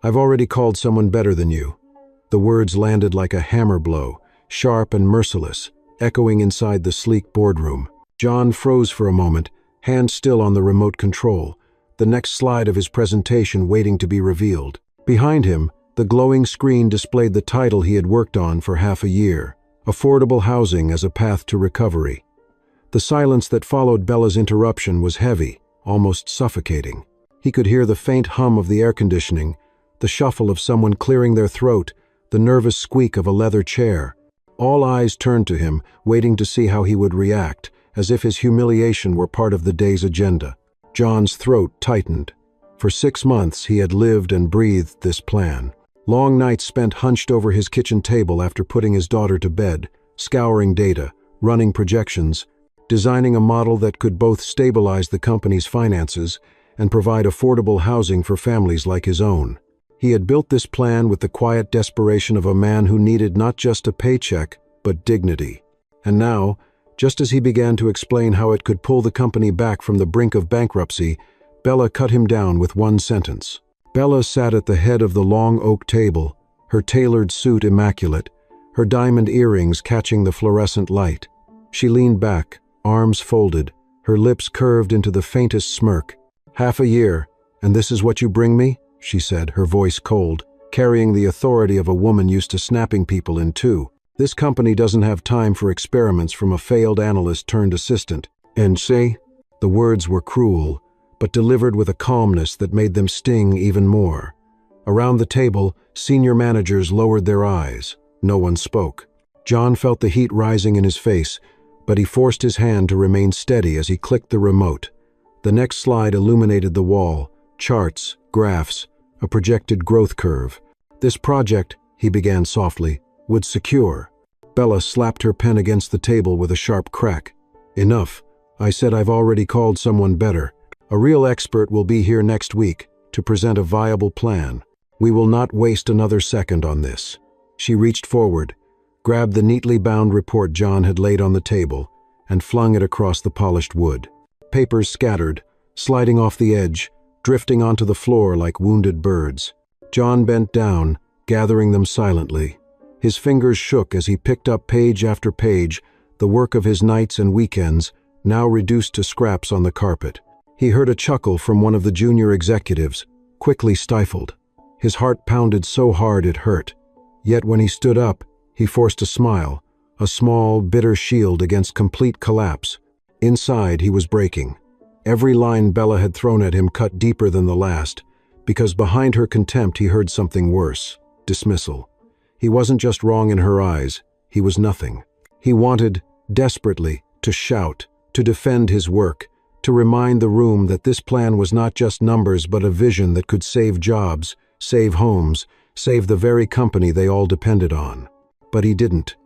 I've already called someone better than you." The words landed like a hammer blow, sharp and merciless, echoing inside the sleek boardroom. John froze for a moment, hand still on the remote control, the next slide of his presentation waiting to be revealed. Behind him, the glowing screen displayed the title he had worked on for half a year: Affordable Housing as a Path to Recovery. The silence that followed Bella's interruption was heavy, almost suffocating. He could hear the faint hum of the air conditioning, the shuffle of someone clearing their throat, the nervous squeak of a leather chair. All eyes turned to him, waiting to see how he would react, as if his humiliation were part of the day's agenda. John's throat tightened. For 6 months he had lived and breathed this plan. Long nights spent hunched over his kitchen table after putting his daughter to bed, scouring data, running projections, designing a model that could both stabilize the company's finances and provide affordable housing for families like his own. He had built this plan with the quiet desperation of a man who needed not just a paycheck, but dignity. And now, just as he began to explain how it could pull the company back from the brink of bankruptcy, Bella cut him down with one sentence. Bella sat at the head of the long oak table, her tailored suit immaculate, her diamond earrings catching the fluorescent light. She leaned back, arms folded, her lips curved into the faintest smirk. "Half a year, and this is what you bring me?" she said, her voice cold, carrying the authority of a woman used to snapping people in two. "This company doesn't have time for experiments from a failed analyst turned assistant." "And say?" The words were cruel, but delivered with a calmness that made them sting even more. Around the table, senior managers lowered their eyes. No one spoke. John felt the heat rising in his face, but he forced his hand to remain steady as he clicked the remote. The next slide illuminated the wall, charts, graphs, a projected growth curve. "This project," he began softly, "would secure." Bella slapped her pen against the table with a sharp crack. "Enough. I said I've already called someone better. A real expert will be here next week to present a viable plan. We will not waste another second on this." She reached forward, grabbed the neatly bound report John had laid on the table, and flung it across the polished wood. Papers scattered, sliding off the edge, drifting onto the floor like wounded birds. John bent down, gathering them silently. His fingers shook as he picked up page after page, the work of his nights and weekends, now reduced to scraps on the carpet. He heard a chuckle from one of the junior executives, quickly stifled. His heart pounded so hard it hurt. Yet when he stood up, he forced a smile, a small, bitter shield against complete collapse. Inside, he was breaking. Every line Bella had thrown at him cut deeper than the last, because behind her contempt he heard something worse: dismissal. He wasn't just wrong in her eyes, he was nothing. He wanted, desperately, to shout, to defend his work, to remind the room that this plan was not just numbers but a vision that could save jobs, save homes, save the very company they all depended on. But he didn't.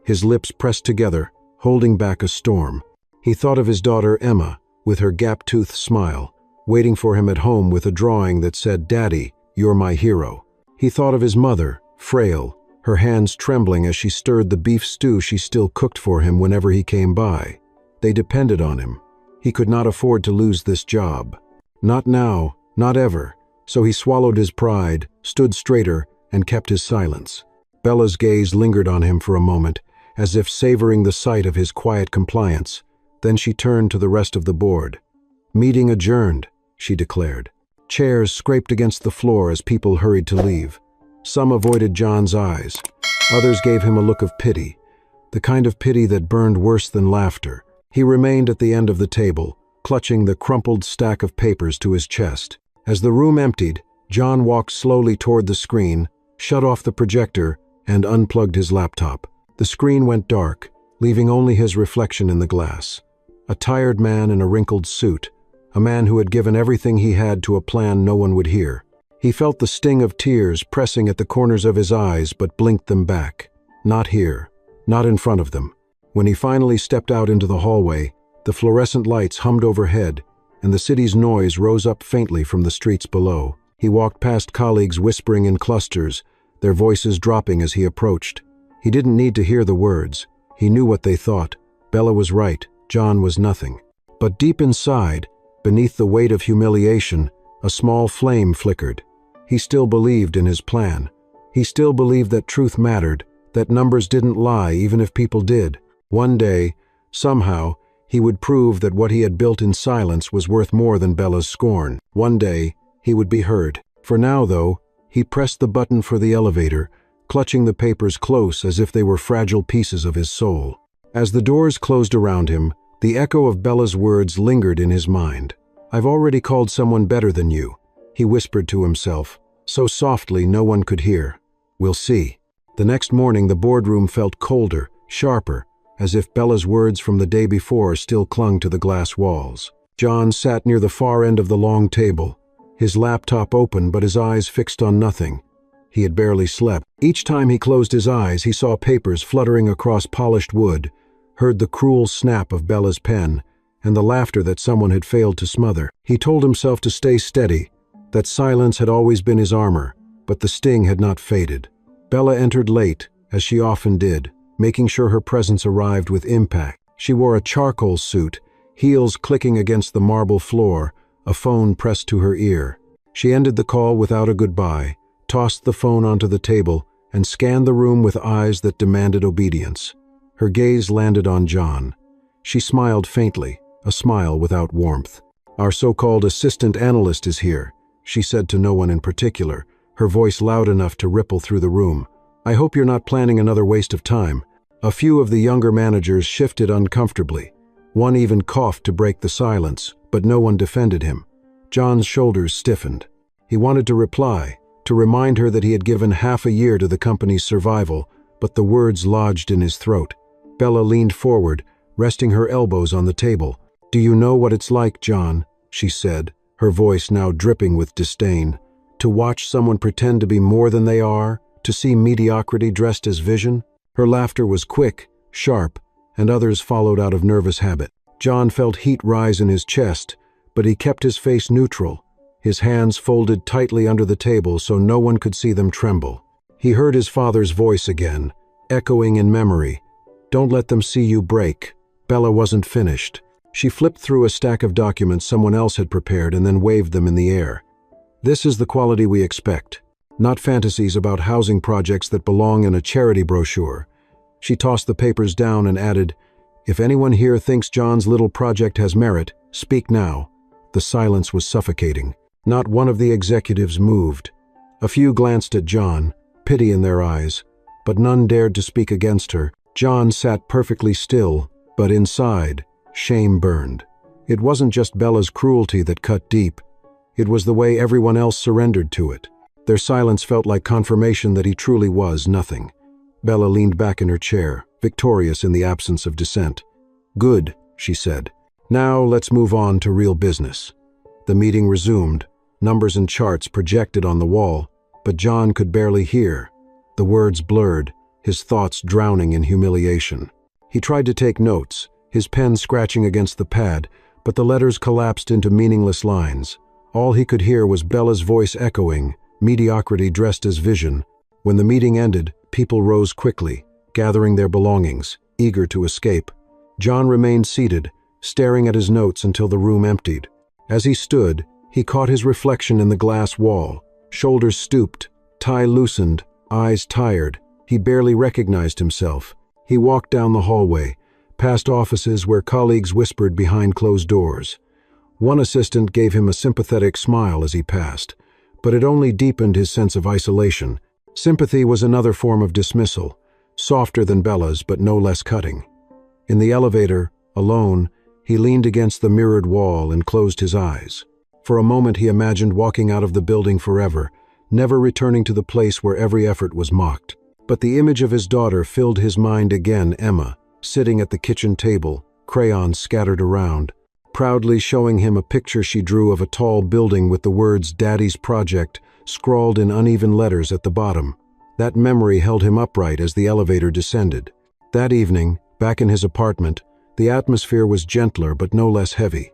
His lips pressed together, holding back a storm. He thought of his daughter Emma, with her gap-toothed smile, waiting for him at home with a drawing that said, "Daddy, you're my hero." He thought of his mother, frail, her hands trembling as she stirred the beef stew she still cooked for him whenever he came by. They depended on him. He could not afford to lose this job. Not now, not ever. So he swallowed his pride, stood straighter, and kept his silence. Bella's gaze lingered on him for a moment, as if savoring the sight of his quiet compliance. Then she turned to the rest of the board. "Meeting adjourned," she declared. Chairs scraped against the floor as people hurried to leave. Some avoided John's eyes. Others gave him a look of pity, the kind of pity that burned worse than laughter. He remained at the end of the table, clutching the crumpled stack of papers to his chest. As the room emptied, John walked slowly toward the screen, shut off the projector, and unplugged his laptop. The screen went dark, leaving only his reflection in the glass. A tired man in a wrinkled suit, a man who had given everything he had to a plan no one would hear. He felt the sting of tears pressing at the corners of his eyes but blinked them back. Not here, not in front of them. When he finally stepped out into the hallway, the fluorescent lights hummed overhead, and the city's noise rose up faintly from the streets below. He walked past colleagues whispering in clusters, their voices dropping as he approached. He didn't need to hear the words. He knew what they thought. Bella was right. John was nothing. But deep inside, beneath the weight of humiliation, a small flame flickered. He still believed in his plan. He still believed that truth mattered, that numbers didn't lie even if people did. One day, somehow, he would prove that what he had built in silence was worth more than Bella's scorn. One day, he would be heard. For now, though, he pressed the button for the elevator, clutching the papers close as if they were fragile pieces of his soul. As the doors closed around him, the echo of Bella's words lingered in his mind. "I've already called someone better than you," he whispered to himself, so softly no one could hear. "We'll see." The next morning the boardroom felt colder, sharper, as if Bella's words from the day before still clung to the glass walls. John sat near the far end of the long table, his laptop open but his eyes fixed on nothing. He had barely slept. Each time he closed his eyes, he saw papers fluttering across polished wood, heard the cruel snap of Bella's pen, and the laughter that someone had failed to smother. He told himself to stay steady, that silence had always been his armor, but the sting had not faded. Bella entered late, as she often did, making sure her presence arrived with impact. She wore a charcoal suit, heels clicking against the marble floor, a phone pressed to her ear. She ended the call without a goodbye, tossed the phone onto the table, and scanned the room with eyes that demanded obedience. Her gaze landed on John. She smiled faintly, a smile without warmth. "Our so-called assistant analyst is here," she said to no one in particular, her voice loud enough to ripple through the room. "I hope you're not planning another waste of time." A few of the younger managers shifted uncomfortably. One even coughed to break the silence, but no one defended him. John's shoulders stiffened. He wanted to reply, to remind her that he had given half a year to the company's survival, but the words lodged in his throat. Bella leaned forward, resting her elbows on the table. "Do you know what it's like, John?" she said, her voice now dripping with disdain. "To watch someone pretend to be more than they are, to see mediocrity dressed as vision?" Her laughter was quick, sharp, and others followed out of nervous habit. John felt heat rise in his chest, but he kept his face neutral, his hands folded tightly under the table so no one could see them tremble. He heard his father's voice again, echoing in memory. "Don't let them see you break." Bella wasn't finished. She flipped through a stack of documents someone else had prepared and then waved them in the air. "This is the quality we expect, not fantasies about housing projects that belong in a charity brochure." She tossed the papers down and added, "If anyone here thinks John's little project has merit, speak now." The silence was suffocating. Not one of the executives moved. A few glanced at John, pity in their eyes, but none dared to speak against her. John sat perfectly still, but inside, shame burned. It wasn't just Bella's cruelty that cut deep. It was the way everyone else surrendered to it. Their silence felt like confirmation that he truly was nothing. Bella leaned back in her chair, victorious in the absence of dissent. "Good," she said. "Now let's move on to real business." The meeting resumed, numbers and charts projected on the wall, but John could barely hear. The words blurred, his thoughts drowning in humiliation. He tried to take notes, his pen scratching against the pad, but the letters collapsed into meaningless lines. All he could hear was Bella's voice echoing, mediocrity dressed as vision. When the meeting ended, people rose quickly, gathering their belongings, eager to escape. John remained seated, staring at his notes until the room emptied. As he stood, he caught his reflection in the glass wall, shoulders stooped, tie loosened, eyes tired. He barely recognized himself. He walked down the hallway, past offices where colleagues whispered behind closed doors. One assistant gave him a sympathetic smile as he passed, but it only deepened his sense of isolation. Sympathy was another form of dismissal, softer than Bella's but no less cutting. In the elevator, alone, he leaned against the mirrored wall and closed his eyes. For a moment he imagined walking out of the building forever, never returning to the place where every effort was mocked. But the image of his daughter filled his mind again, Emma, sitting at the kitchen table, crayons scattered around, proudly showing him a picture she drew of a tall building with the words "Daddy's Project" scrawled in uneven letters at the bottom. That memory held him upright as the elevator descended. That evening, back in his apartment, the atmosphere was gentler but no less heavy.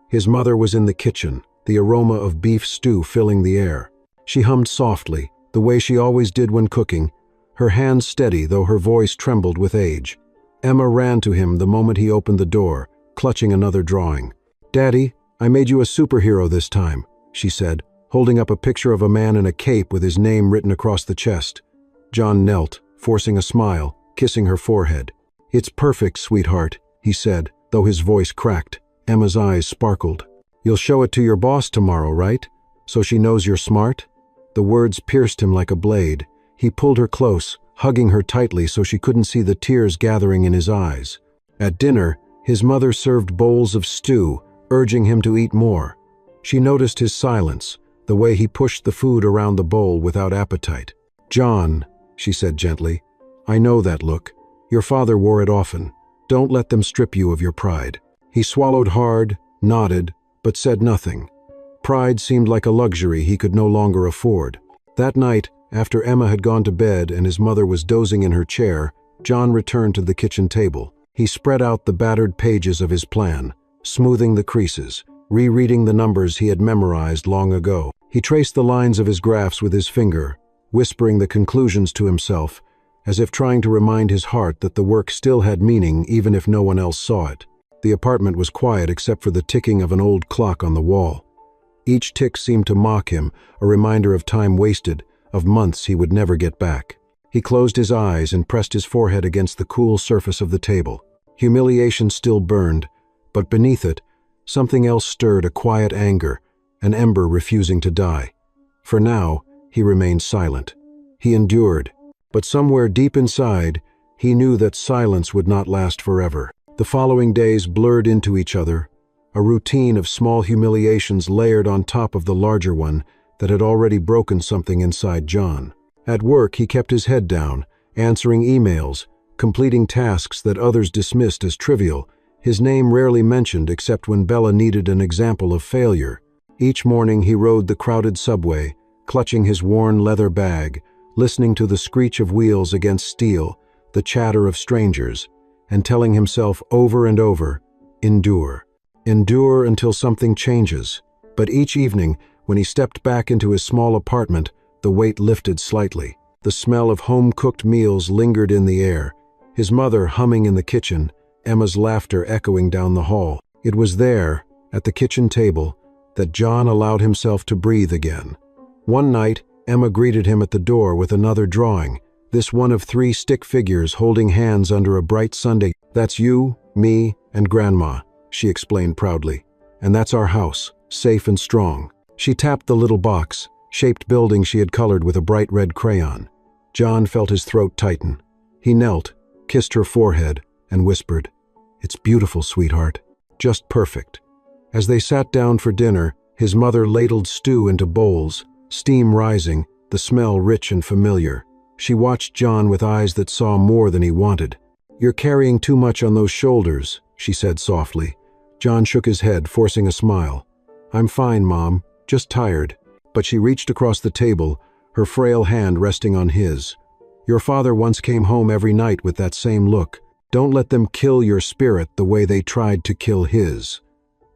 His mother was in the kitchen, the aroma of beef stew filling the air. She hummed softly, the way she always did when cooking, her hands steady though her voice trembled with age. Emma ran to him the moment he opened the door, clutching another drawing. "Daddy, I made you a superhero this time," she said, holding up a picture of a man in a cape with his name written across the chest. John knelt, forcing a smile, kissing her forehead. "It's perfect, sweetheart," he said, though his voice cracked. Emma's eyes sparkled. "You'll show it to your boss tomorrow, right? So she knows you're smart?" The words pierced him like a blade. He pulled her close, hugging her tightly so she couldn't see the tears gathering in his eyes. At dinner, his mother served bowls of stew, urging him to eat more. She noticed his silence, the way he pushed the food around the bowl without appetite. "John," she said gently, "I know that look. Your father wore it often. Don't let them strip you of your pride." He swallowed hard, nodded, but said nothing. Pride seemed like a luxury he could no longer afford. That night, after Emma had gone to bed and his mother was dozing in her chair, John returned to the kitchen table. He spread out the battered pages of his plan, smoothing the creases, rereading the numbers he had memorized long ago. He traced the lines of his graphs with his finger, whispering the conclusions to himself, as if trying to remind his heart that the work still had meaning even if no one else saw it. The apartment was quiet except for the ticking of an old clock on the wall. Each tick seemed to mock him, a reminder of time wasted, of months he would never get back. He closed his eyes and pressed his forehead against the cool surface of the table. Humiliation still burned, but beneath it, something else stirred, a quiet anger, an ember refusing to die. For now, he remained silent. He endured, but somewhere deep inside, he knew that silence would not last forever. The following days blurred into each other, a routine of small humiliations layered on top of the larger one that had already broken something inside John. At work, he kept his head down, answering emails, completing tasks that others dismissed as trivial, his name rarely mentioned except when Bella needed an example of failure. Each morning he rode the crowded subway, clutching his worn leather bag, listening to the screech of wheels against steel, the chatter of strangers, and telling himself over and over, endure. Endure until something changes. But each evening, when he stepped back into his small apartment, the weight lifted slightly. The smell of home-cooked meals lingered in the air, his mother humming in the kitchen, Emma's laughter echoing down the hall. It was there, at the kitchen table, that John allowed himself to breathe again. One night, Emma greeted him at the door with another drawing, this one of 3 stick figures holding hands under a bright Sunday. "That's you, me, and Grandma," she explained proudly. "And that's our house, safe and strong." She tapped the little box, shaped building she had colored with a bright red crayon. John felt his throat tighten. He knelt, kissed her forehead, and whispered, "It's beautiful, sweetheart. Just perfect." As they sat down for dinner, his mother ladled stew into bowls, steam rising, the smell rich and familiar. She watched John with eyes that saw more than he wanted. "You're carrying too much on those shoulders," she said softly. John shook his head, forcing a smile. "I'm fine, Mom, just tired." But she reached across the table, her frail hand resting on his. "Your father once came home every night with that same look. Don't let them kill your spirit the way they tried to kill his."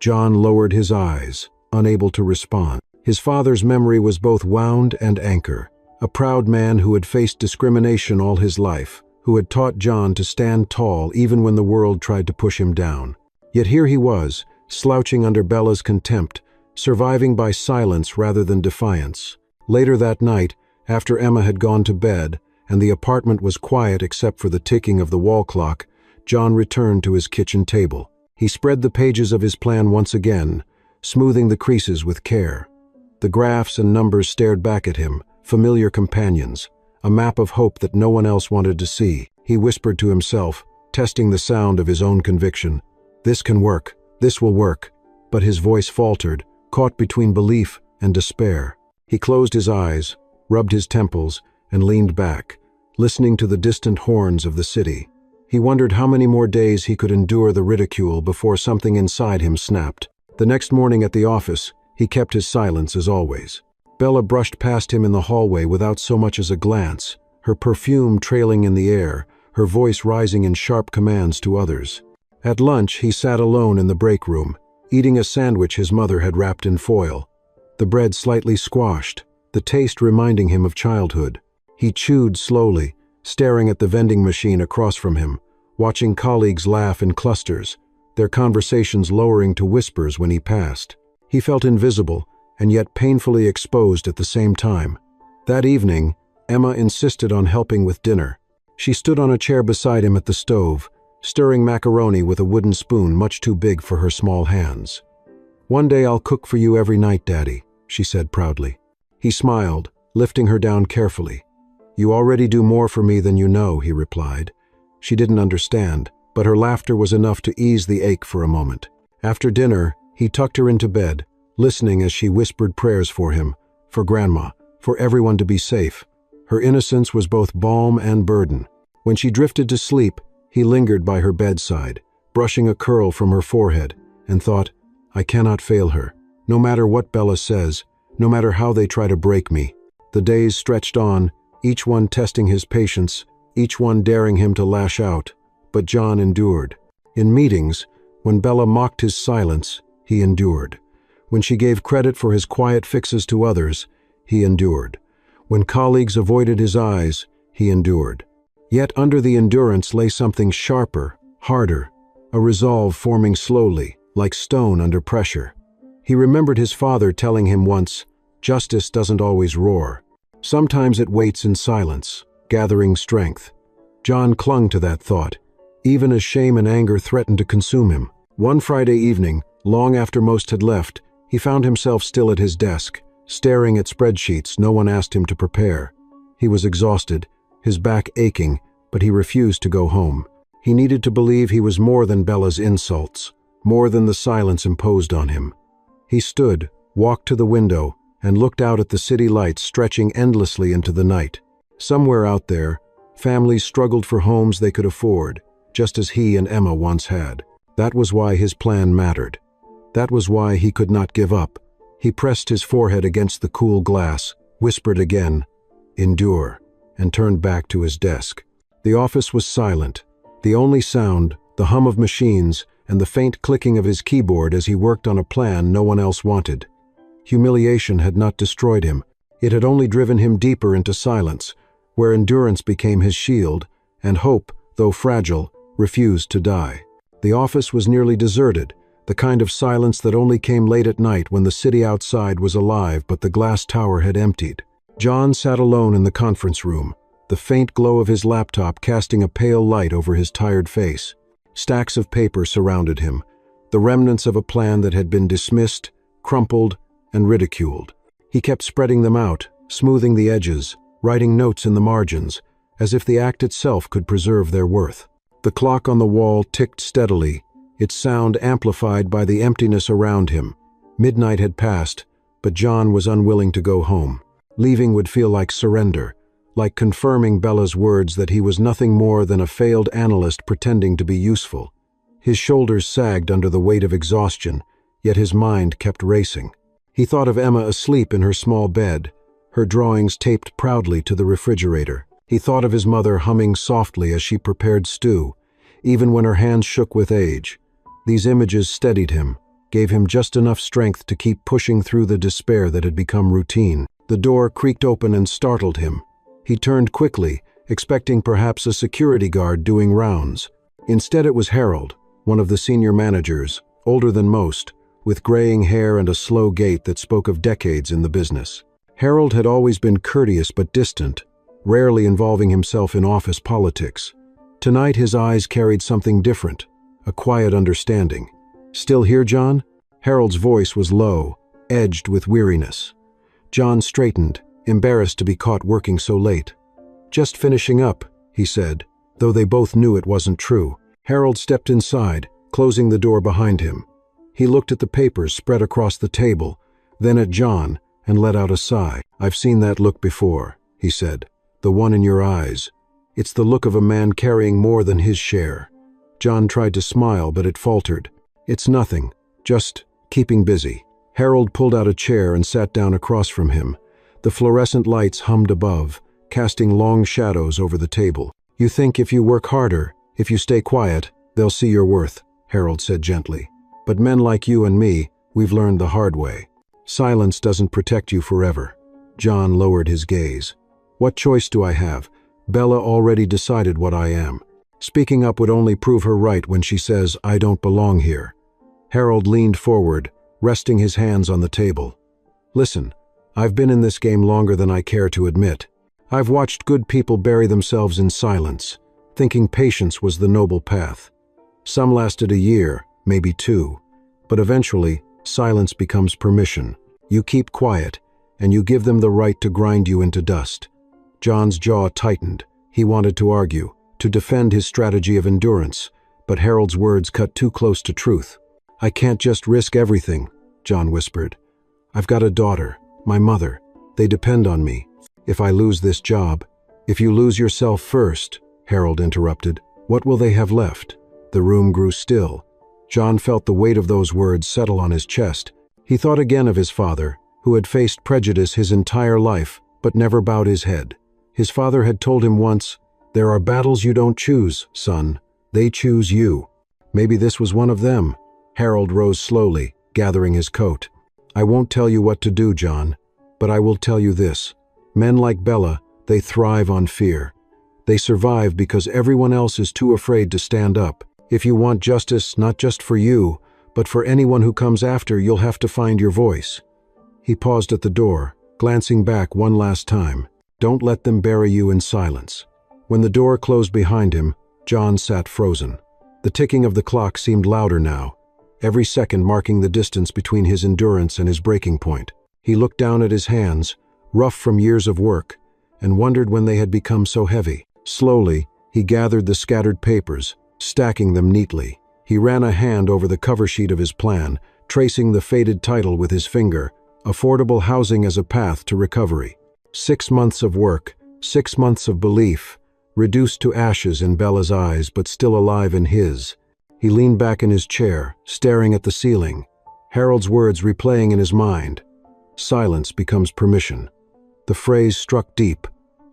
John lowered his eyes, unable to respond. His father's memory was both wound and anchor. A proud man who had faced discrimination all his life, who had taught John to stand tall even when the world tried to push him down. Yet here he was, slouching under Bella's contempt, surviving by silence rather than defiance. Later that night, after Emma had gone to bed, and the apartment was quiet except for the ticking of the wall clock, John returned to his kitchen table. He spread the pages of his plan once again, smoothing the creases with care. The graphs and numbers stared back at him, familiar companions, a map of hope that no one else wanted to see. He whispered to himself, testing the sound of his own conviction, "This can work, this will work," but his voice faltered, caught between belief and despair. He closed his eyes, rubbed his temples, and leaned back, listening to the distant horns of the city. He wondered how many more days he could endure the ridicule before something inside him snapped. The next morning at the office, he kept his silence as always. Bella brushed past him in the hallway without so much as a glance, her perfume trailing in the air, her voice rising in sharp commands to others. At lunch, he sat alone in the break room, eating a sandwich his mother had wrapped in foil. The bread slightly squashed, the taste reminding him of childhood. He chewed slowly, staring at the vending machine across from him, watching colleagues laugh in clusters, their conversations lowering to whispers when he passed. He felt invisible, and yet painfully exposed at the same time. That evening, Emma insisted on helping with dinner. She stood on a chair beside him at the stove, stirring macaroni with a wooden spoon much too big for her small hands. "One day I'll cook for you every night, Daddy," she said proudly. He smiled, lifting her down carefully. "You already do more for me than you know," he replied. She didn't understand, but her laughter was enough to ease the ache for a moment. After dinner, he tucked her into bed, listening as she whispered prayers for him, for Grandma, for everyone to be safe. Her innocence was both balm and burden. When she drifted to sleep, he lingered by her bedside, brushing a curl from her forehead, and thought, "I cannot fail her. No matter what Bella says, no matter how they try to break me." The days stretched on, each one testing his patience, each one daring him to lash out, but John endured. In meetings, when Bella mocked his silence, he endured. When she gave credit for his quiet fixes to others, he endured. When colleagues avoided his eyes, he endured. Yet under the endurance lay something sharper, harder, a resolve forming slowly, like stone under pressure. He remembered his father telling him once, "Justice doesn't always roar. Sometimes it waits in silence, gathering strength." John clung to that thought, even as shame and anger threatened to consume him. One Friday evening, long after most had left, he found himself still at his desk, staring at spreadsheets no one asked him to prepare. He was exhausted, his back aching, but he refused to go home. He needed to believe he was more than Bella's insults, more than the silence imposed on him. He stood, walked to the window, and looked out at the city lights stretching endlessly into the night. Somewhere out there, families struggled for homes they could afford, just as he and Emma once had. That was why his plan mattered. That was why he could not give up. He pressed his forehead against the cool glass, whispered again, "Endure," and turned back to his desk. The office was silent. The only sound, the hum of machines, and the faint clicking of his keyboard as he worked on a plan no one else wanted. Humiliation had not destroyed him. It had only driven him deeper into silence, where endurance became his shield, and hope, though fragile, refused to die. The office was nearly deserted, the kind of silence that only came late at night when the city outside was alive but the glass tower had emptied. John sat alone in the conference room, the faint glow of his laptop casting a pale light over his tired face. Stacks of paper surrounded him, the remnants of a plan that had been dismissed, crumpled, and ridiculed. He kept spreading them out, smoothing the edges, writing notes in the margins, as if the act itself could preserve their worth. The clock on the wall ticked steadily, its sound amplified by the emptiness around him. Midnight had passed, but John was unwilling to go home. Leaving would feel like surrender, like confirming Bella's words that he was nothing more than a failed analyst pretending to be useful. His shoulders sagged under the weight of exhaustion, yet his mind kept racing. He thought of Emma asleep in her small bed, her drawings taped proudly to the refrigerator. He thought of his mother humming softly as she prepared stew, even when her hands shook with age. These images steadied him, gave him just enough strength to keep pushing through the despair that had become routine. The door creaked open and startled him. He turned quickly, expecting perhaps a security guard doing rounds. Instead it was Harold, one of the senior managers, older than most, with graying hair and a slow gait that spoke of decades in the business. Harold had always been courteous but distant, rarely involving himself in office politics. Tonight his eyes carried something different, a quiet understanding. "Still here, John?" Harold's voice was low, edged with weariness. John straightened, embarrassed to be caught working so late. "Just finishing up," he said, though they both knew it wasn't true. Harold stepped inside, closing the door behind him. He looked at the papers spread across the table, then at John, and let out a sigh. "I've seen that look before," he said. "The one in your eyes. It's the look of a man carrying more than his share." John tried to smile, but it faltered. "It's nothing, just keeping busy." Harold pulled out a chair and sat down across from him. The fluorescent lights hummed above, casting long shadows over the table. "You think if you work harder, if you stay quiet, they'll see your worth," Harold said gently. "But men like you and me, we've learned the hard way. Silence doesn't protect you forever." John lowered his gaze. "What choice do I have? Bella already decided what I am. Speaking up would only prove her right when she says I don't belong here." Harold leaned forward, resting his hands on the table. Listen, I've been in this game longer than I care to admit. I've watched good people bury themselves in silence, thinking patience was the noble path. Some lasted a year, maybe two, but eventually, silence becomes permission. You keep quiet, and you give them the right to grind you into dust. John's jaw tightened. He wanted to argue, to defend his strategy of endurance, but Harold's words cut too close to truth. "I can't just risk everything," John whispered. "I've got a daughter, my mother. They depend on me. If I lose this job—" "If you lose yourself first," Harold interrupted, "what will they have left?" The room grew still. John felt the weight of those words settle on his chest. He thought again of his father, who had faced prejudice his entire life, but never bowed his head. His father had told him once, "There are battles you don't choose, son. They choose you." Maybe this was one of them. Harold rose slowly, gathering his coat. "I won't tell you what to do, John, but I will tell you this. Men like Bella, they thrive on fear. They survive because everyone else is too afraid to stand up. If you want justice, not just for you, but for anyone who comes after, you'll have to find your voice." He paused at the door, glancing back one last time. "Don't let them bury you in silence." When the door closed behind him, John sat frozen. The ticking of the clock seemed louder now, every second marking the distance between his endurance and his breaking point. He looked down at his hands, rough from years of work, and wondered when they had become so heavy. Slowly, he gathered the scattered papers, stacking them neatly. He ran a hand over the cover sheet of his plan, tracing the faded title with his finger, "Affordable Housing as a Path to Recovery." 6 months of work, 6 months of belief, reduced to ashes in Bella's eyes but still alive in his. He leaned back in his chair, staring at the ceiling, Harold's words replaying in his mind. "Silence becomes permission." The phrase struck deep,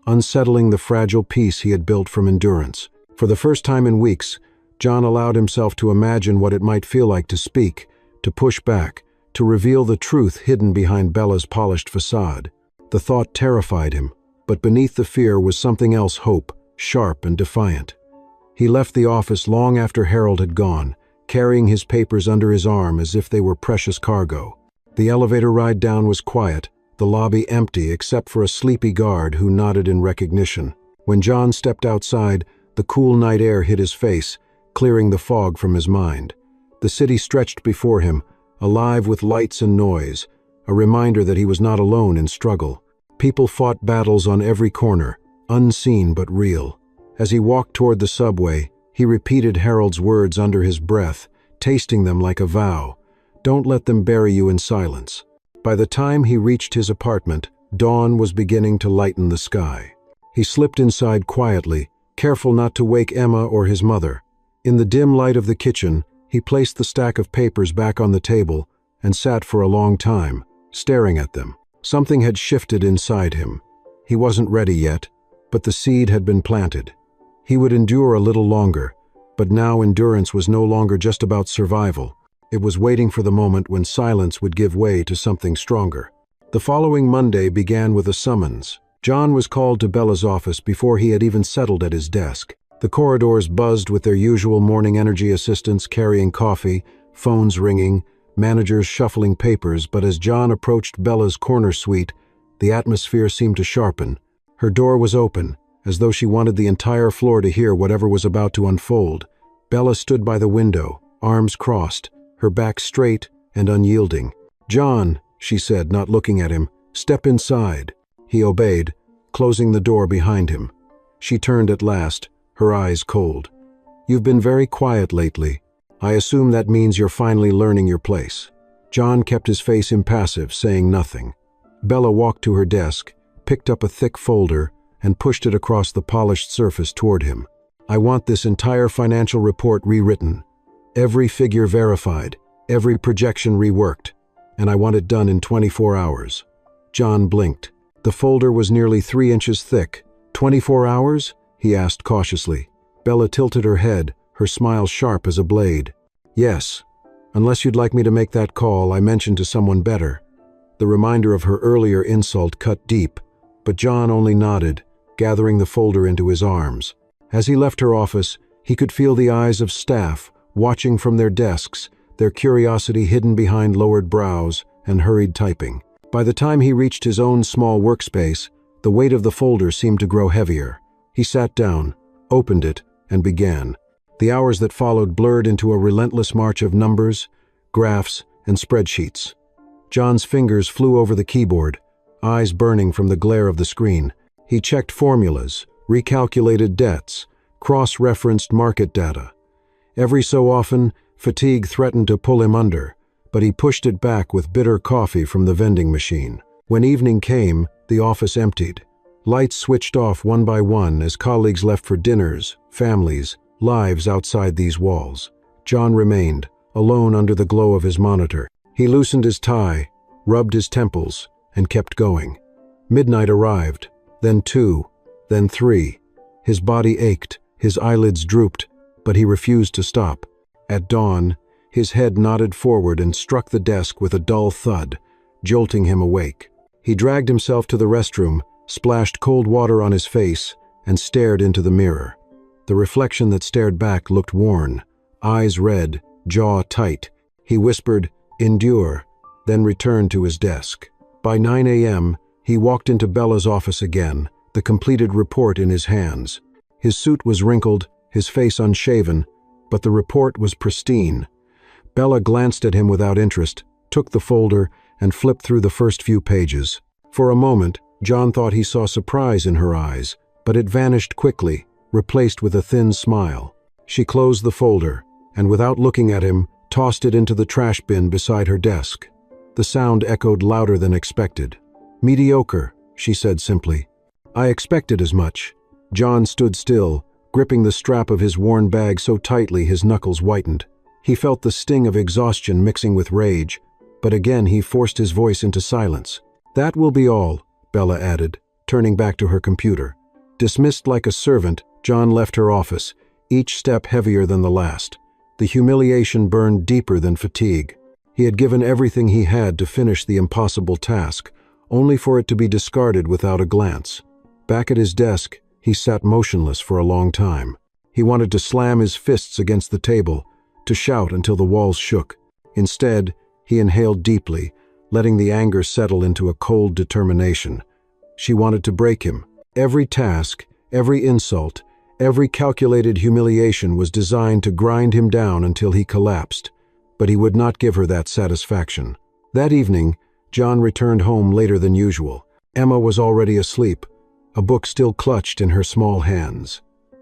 unsettling the fragile peace he had built from endurance. For the first time in weeks, John allowed himself to imagine what it might feel like to speak, to push back, to reveal the truth hidden behind Bella's polished facade. The thought terrified him, but beneath the fear was something else: hope, sharp and defiant. He left the office long after Harold had gone, carrying his papers under his arm as if they were precious cargo. The elevator ride down was quiet, the lobby empty except for a sleepy guard who nodded in recognition. When John stepped outside, the cool night air hit his face, clearing the fog from his mind. The city stretched before him, alive with lights and noise, a reminder that he was not alone in struggle. People fought battles on every corner, unseen but real. As he walked toward the subway, he repeated Harold's words under his breath, tasting them like a vow. "Don't let them bury you in silence." By the time he reached his apartment, dawn was beginning to lighten the sky. He slipped inside quietly, careful not to wake Emma or his mother. In the dim light of the kitchen, he placed the stack of papers back on the table and sat for a long time, staring at them. Something had shifted inside him. He wasn't ready yet, but the seed had been planted. He would endure a little longer, but now endurance was no longer just about survival. It was waiting for the moment when silence would give way to something stronger. The following Monday began with a summons. John was called to Bella's office before he had even settled at his desk. The corridors buzzed with their usual morning energy assistants carrying coffee, phones ringing, managers shuffling papers, but as John approached Bella's corner suite, the atmosphere seemed to sharpen. Her door was open, as though she wanted the entire floor to hear whatever was about to unfold. Bella stood by the window, arms crossed, her back straight and unyielding. "John," she said, not looking at him, "step inside." He obeyed, closing the door behind him. She turned at last, her eyes cold. "You've been very quiet lately. I assume that means you're finally learning your place." John kept his face impassive, saying nothing. Bella walked to her desk, picked up a thick folder, and pushed it across the polished surface toward him. "I want this entire financial report rewritten. Every figure verified, every projection reworked, and I want it done in 24 hours. John blinked. The folder was nearly 3 inches thick. 24 hours? He asked cautiously. Bella tilted her head, her smile sharp as a blade. "Yes, unless you'd like me to make that call I mentioned to someone better." The reminder of her earlier insult cut deep, but John only nodded, gathering the folder into his arms. As he left her office, he could feel the eyes of staff, watching from their desks, their curiosity hidden behind lowered brows and hurried typing. By the time he reached his own small workspace, the weight of the folder seemed to grow heavier. He sat down, opened it, and began. The hours that followed blurred into a relentless march of numbers, graphs, and spreadsheets. John's fingers flew over the keyboard, eyes burning from the glare of the screen. He checked formulas, recalculated debts, cross-referenced market data. Every so often, fatigue threatened to pull him under, but he pushed it back with bitter coffee from the vending machine. When evening came, the office emptied. Lights switched off one by one as colleagues left for dinners, families, lives outside these walls. John remained, alone under the glow of his monitor. He loosened his tie, rubbed his temples, and kept going. Midnight arrived, then 2, then 3. His body ached, his eyelids drooped, but he refused to stop. At dawn, his head nodded forward and struck the desk with a dull thud, jolting him awake. He dragged himself to the restroom, splashed cold water on his face, and stared into the mirror. The reflection that stared back looked worn, eyes red, jaw tight. He whispered, "Endure," then returned to his desk. By 9 a.m., he walked into Bella's office again, the completed report in his hands. His suit was wrinkled, his face unshaven, but the report was pristine. Bella glanced at him without interest, took the folder, and flipped through the first few pages. For a moment, John thought he saw surprise in her eyes, but it vanished quickly, replaced with a thin smile. She closed the folder, and without looking at him, tossed it into the trash bin beside her desk. The sound echoed louder than expected. "Mediocre," she said simply. "I expected as much." John stood still, gripping the strap of his worn bag so tightly his knuckles whitened. He felt the sting of exhaustion mixing with rage, but again he forced his voice into silence. "That will be all," Bella added, turning back to her computer. Dismissed like a servant, John left her office, each step heavier than the last. The humiliation burned deeper than fatigue. He had given everything he had to finish the impossible task, only for it to be discarded without a glance. Back at his desk, he sat motionless for a long time. He wanted to slam his fists against the table, to shout until the walls shook. Instead, he inhaled deeply, letting the anger settle into a cold determination. She wanted to break him. Every task, every insult, every calculated humiliation was designed to grind him down until he collapsed, but he would not give her that satisfaction. That evening, John returned home later than usual. Emma was already asleep, a book still clutched in her small hands.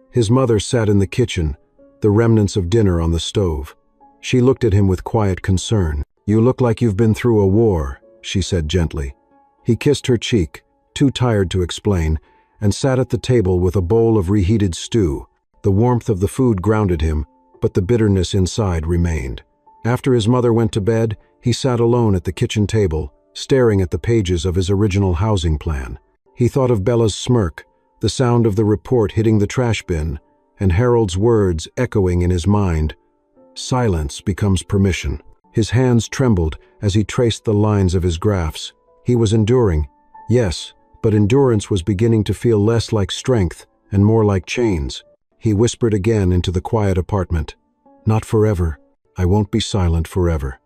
His mother sat in the kitchen, the remnants of dinner on the stove. She looked at him with quiet concern. "You look like you've been through a war," she said gently. He kissed her cheek, too tired to explain, and sat at the table with a bowl of reheated stew. The warmth of the food grounded him, but the bitterness inside remained. After his mother went to bed, he sat alone at the kitchen table, staring at the pages of his original housing plan. He thought of Bella's smirk, the sound of the report hitting the trash bin, and Harold's words echoing in his mind. Silence becomes permission. His hands trembled as he traced the lines of his graphs. He was enduring, yes, but endurance was beginning to feel less like strength and more like chains. He whispered again into the quiet apartment, "Not forever. I won't be silent forever."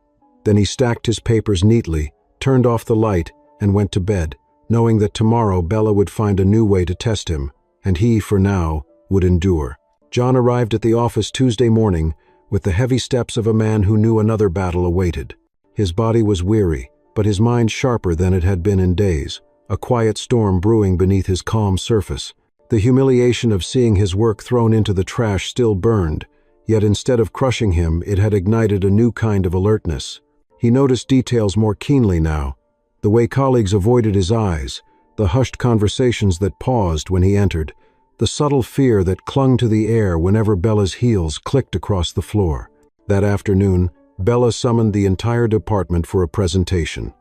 Then he stacked his papers neatly, turned off the light, and went to bed, knowing that tomorrow Bella would find a new way to test him, and he, for now, would endure. John arrived at the office Tuesday morning with the heavy steps of a man who knew another battle awaited. His body was weary, but his mind sharper than it had been in days, a quiet storm brewing beneath his calm surface. The humiliation of seeing his work thrown into the trash still burned, yet instead of crushing him, it had ignited a new kind of alertness. He noticed details more keenly now, the way colleagues avoided his eyes, the hushed conversations that paused when he entered, the subtle fear that clung to the air whenever Bella's heels clicked across the floor. That afternoon, Bella summoned the entire department for a presentation.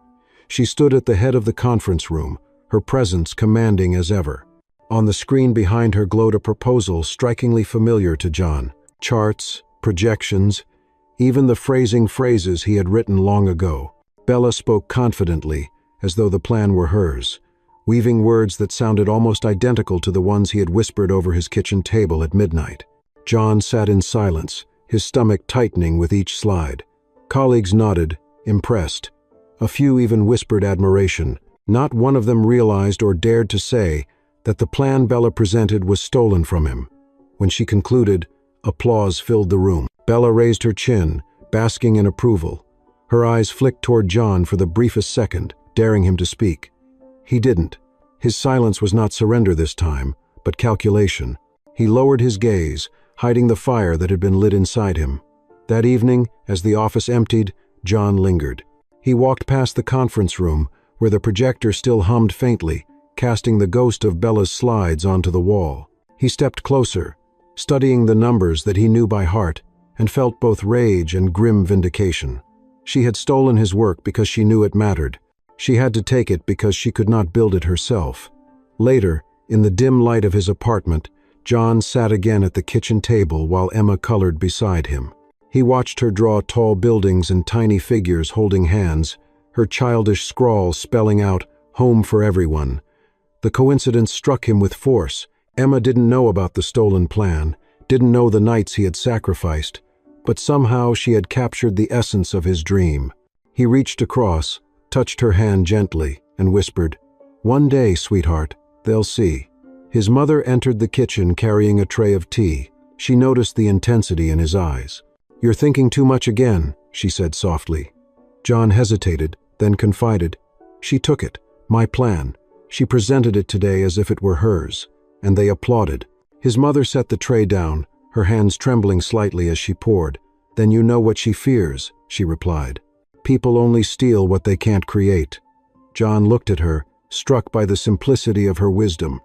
She stood at the head of the conference room, her presence commanding as ever. On the screen behind her glowed a proposal strikingly familiar to John. Charts, projections, even the phrasing phrases he had written long ago. Bella spoke confidently, as though the plan were hers, weaving words that sounded almost identical to the ones he had whispered over his kitchen table at midnight. John sat in silence, his stomach tightening with each slide. Colleagues nodded, impressed. A few even whispered admiration. Not one of them realized or dared to say that the plan Bella presented was stolen from him. When she concluded, applause filled the room. Bella raised her chin, basking in approval. Her eyes flicked toward John for the briefest second, daring him to speak. He didn't. His silence was not surrender this time, but calculation. He lowered his gaze, hiding the fire that had been lit inside him. That evening, as the office emptied, John lingered. He walked past the conference room, where the projector still hummed faintly, casting the ghost of Bella's slides onto the wall. He stepped closer, studying the numbers that he knew by heart, and felt both rage and grim vindication. She had stolen his work because she knew it mattered. She had to take it because she could not build it herself. Later, in the dim light of his apartment, John sat again at the kitchen table while Emma colored beside him. He watched her draw tall buildings and tiny figures holding hands, her childish scrawl spelling out, "Home for everyone." The coincidence struck him with force. Emma didn't know about the stolen plan, didn't know the nights he had sacrificed, but somehow she had captured the essence of his dream. He reached across, touched her hand gently, and whispered, "One day, sweetheart, they'll see." His mother entered the kitchen carrying a tray of tea. She noticed the intensity in his eyes. "You're thinking too much again," she said softly. John hesitated, then confided, "She took it, my plan. She presented it today as if it were hers." And they applauded. His mother set the tray down, her hands trembling slightly as she poured. "Then you know what she fears," she replied. "People only steal what they can't create." John looked at her, struck by the simplicity of her wisdom.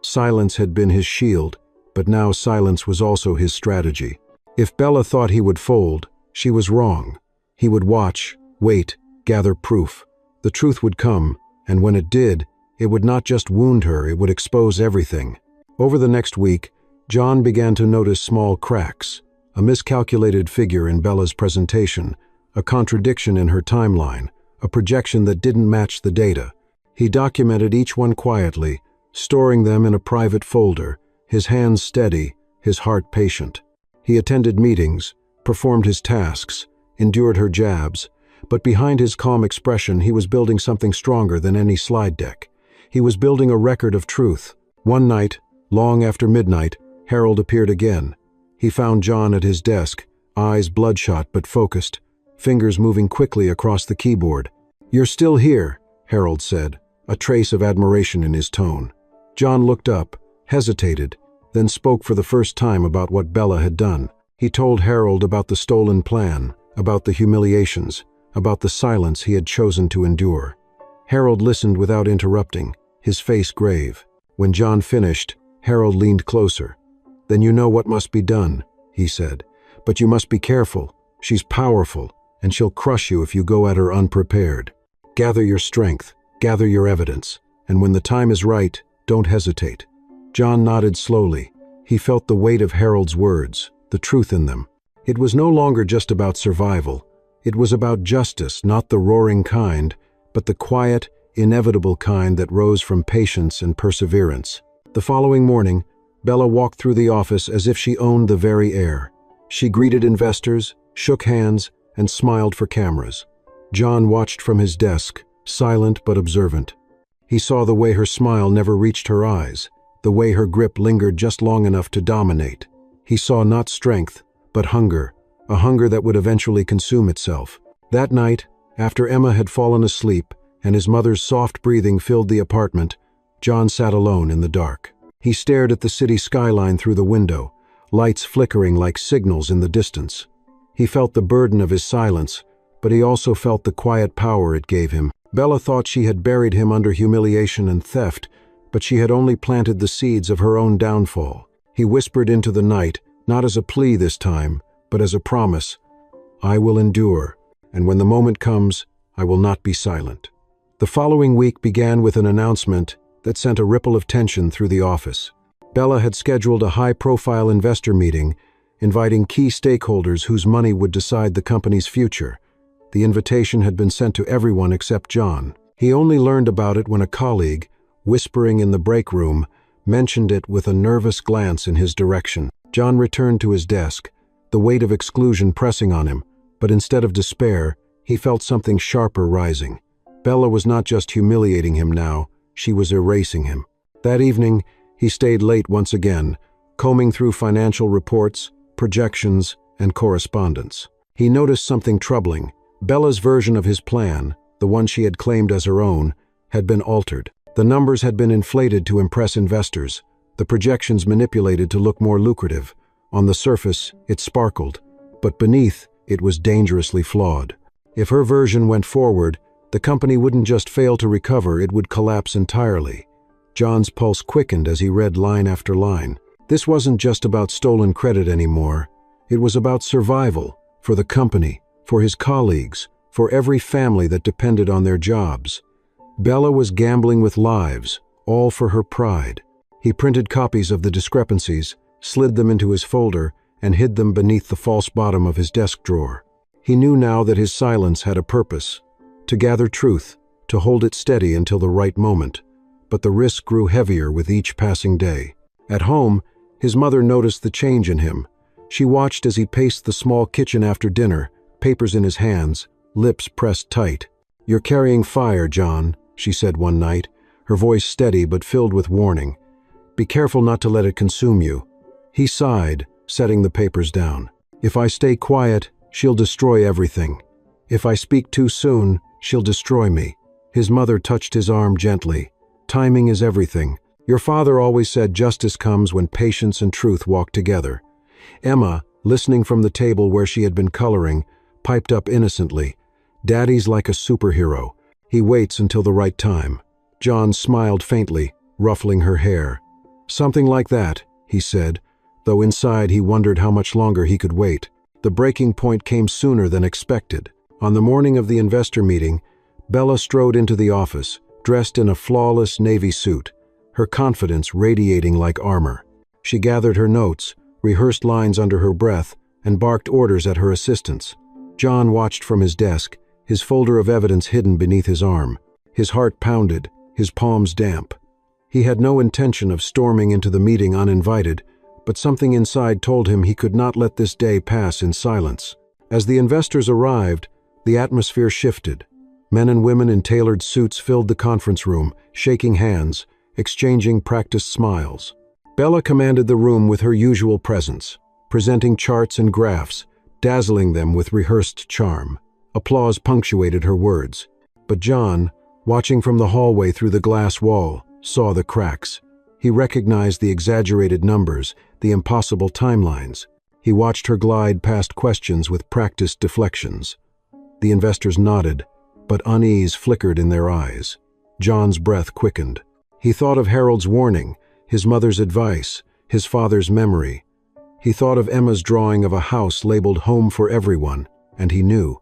Silence had been his shield, but now silence was also his strategy. If Bella thought he would fold, she was wrong. He would watch, wait, gather proof. The truth would come, and when it did, it would not just wound her, it would expose everything. Over the next week, John began to notice small cracks, a miscalculated figure in Bella's presentation, a contradiction in her timeline, a projection that didn't match the data. He documented each one quietly, storing them in a private folder, his hands steady, his heart patient. He attended meetings, performed his tasks, endured her jabs, but behind his calm expression he was building something stronger than any slide deck. He was building a record of truth. One night, long after midnight, Harold appeared again. He found John at his desk, eyes bloodshot but focused, fingers moving quickly across the keyboard. "You're still here," Harold said, a trace of admiration in his tone. John looked up, hesitated, then spoke for the first time about what Bella had done. He told Harold about the stolen plan, about the humiliations, about the silence he had chosen to endure. Harold listened without interrupting, his face grave. When John finished, Harold leaned closer. "Then you know what must be done," he said. "But you must be careful. She's powerful, and she'll crush you if you go at her unprepared. Gather your strength, gather your evidence, and when the time is right, don't hesitate." John nodded slowly. He felt the weight of Harold's words, the truth in them. It was no longer just about survival. It was about justice, not the roaring kind, but the quiet, inevitable kind that rose from patience and perseverance. The following morning, Bella walked through the office as if she owned the very air. She greeted investors, shook hands, and smiled for cameras. John watched from his desk, silent but observant. He saw the way her smile never reached her eyes, the way her grip lingered just long enough to dominate. He saw not strength, but hunger, a hunger that would eventually consume itself. That night, after Emma had fallen asleep and his mother's soft breathing filled the apartment, John sat alone in the dark. He stared at the city skyline through the window, lights flickering like signals in the distance. He felt the burden of his silence, but he also felt the quiet power it gave him. Bella thought she had buried him under humiliation and theft, but she had only planted the seeds of her own downfall. He whispered into the night, not as a plea this time, but as a promise. "I will endure, and when the moment comes, I will not be silent." The following week began with an announcement that sent a ripple of tension through the office. Bella had scheduled a high-profile investor meeting, inviting key stakeholders whose money would decide the company's future. The invitation had been sent to everyone except John. He only learned about it when a colleague, whispering in the break room, mentioned it with a nervous glance in his direction. John returned to his desk, the weight of exclusion pressing on him, but instead of despair, He felt something sharper rising. Bella was not just humiliating him now, she was erasing him. That evening, he stayed late once again, combing through financial reports, projections, and correspondence. He noticed something troubling. Bella's version of his plan, the one she had claimed as her own, had been altered. The numbers had been inflated to impress investors, the projections manipulated to look more lucrative. On the surface, it sparkled, but beneath, it was dangerously flawed. If her version went forward, the company wouldn't just fail to recover, it would collapse entirely. John's pulse quickened as he read line after line. This wasn't just about stolen credit anymore. It was about survival, for the company, for his colleagues, for every family that depended on their jobs. Bella was gambling with lives, all for her pride. He printed copies of the discrepancies, slid them into his folder, and hid them beneath the false bottom of his desk drawer. He knew now that his silence had a purpose: to gather truth, to hold it steady until the right moment. But the risk grew heavier with each passing day. At home, his mother noticed the change in him. She watched as he paced the small kitchen after dinner, papers in his hands, lips pressed tight. "You're carrying fire, John," she said one night, her voice steady but filled with warning. "Be careful not to let it consume you." He sighed, setting the papers down. "If I stay quiet, she'll destroy everything. If I speak too soon, she'll destroy me." His mother touched his arm gently. "Timing is everything. Your father always said justice comes when patience and truth walk together." Emma, listening from the table where she had been coloring, piped up innocently, "Daddy's like a superhero. He waits until the right time." John smiled faintly, ruffling her hair. "Something like that," he said, though inside he wondered how much longer he could wait. The breaking point came sooner than expected. On the morning of the investor meeting, Bella strode into the office, dressed in a flawless navy suit, her confidence radiating like armor. She gathered her notes, rehearsed lines under her breath, and barked orders at her assistants. John watched from his desk, his folder of evidence hidden beneath his arm. His heart pounded, his palms damp. He had no intention of storming into the meeting uninvited, but something inside told him he could not let this day pass in silence. As the investors arrived, the atmosphere shifted. Men and women in tailored suits filled the conference room, shaking hands, exchanging practiced smiles. Bella commanded the room with her usual presence, presenting charts and graphs, dazzling them with rehearsed charm. Applause punctuated her words. But John, watching from the hallway through the glass wall, saw the cracks. He recognized the exaggerated numbers, the impossible timelines. He watched her glide past questions with practiced deflections. The investors nodded, but unease flickered in their eyes. John's breath quickened. He thought of Harold's warning, his mother's advice, his father's memory. He thought of Emma's drawing of a house labeled home for everyone, and he knew.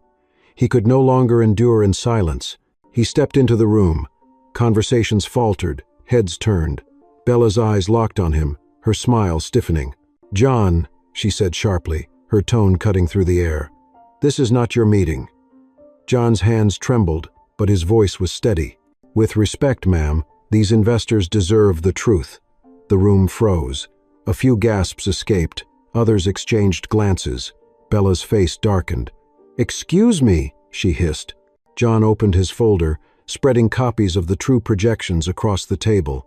He could no longer endure in silence. He stepped into the room. Conversations faltered, heads turned. Bella's eyes locked on him, her smile stiffening. "John," she said sharply, her tone cutting through the air, "this is not your meeting." John's hands trembled, but his voice was steady. "With respect, ma'am, these investors deserve the truth." The room froze. A few gasps escaped, others exchanged glances. Bella's face darkened. "Excuse me," she hissed. John opened his folder, spreading copies of the true projections across the table.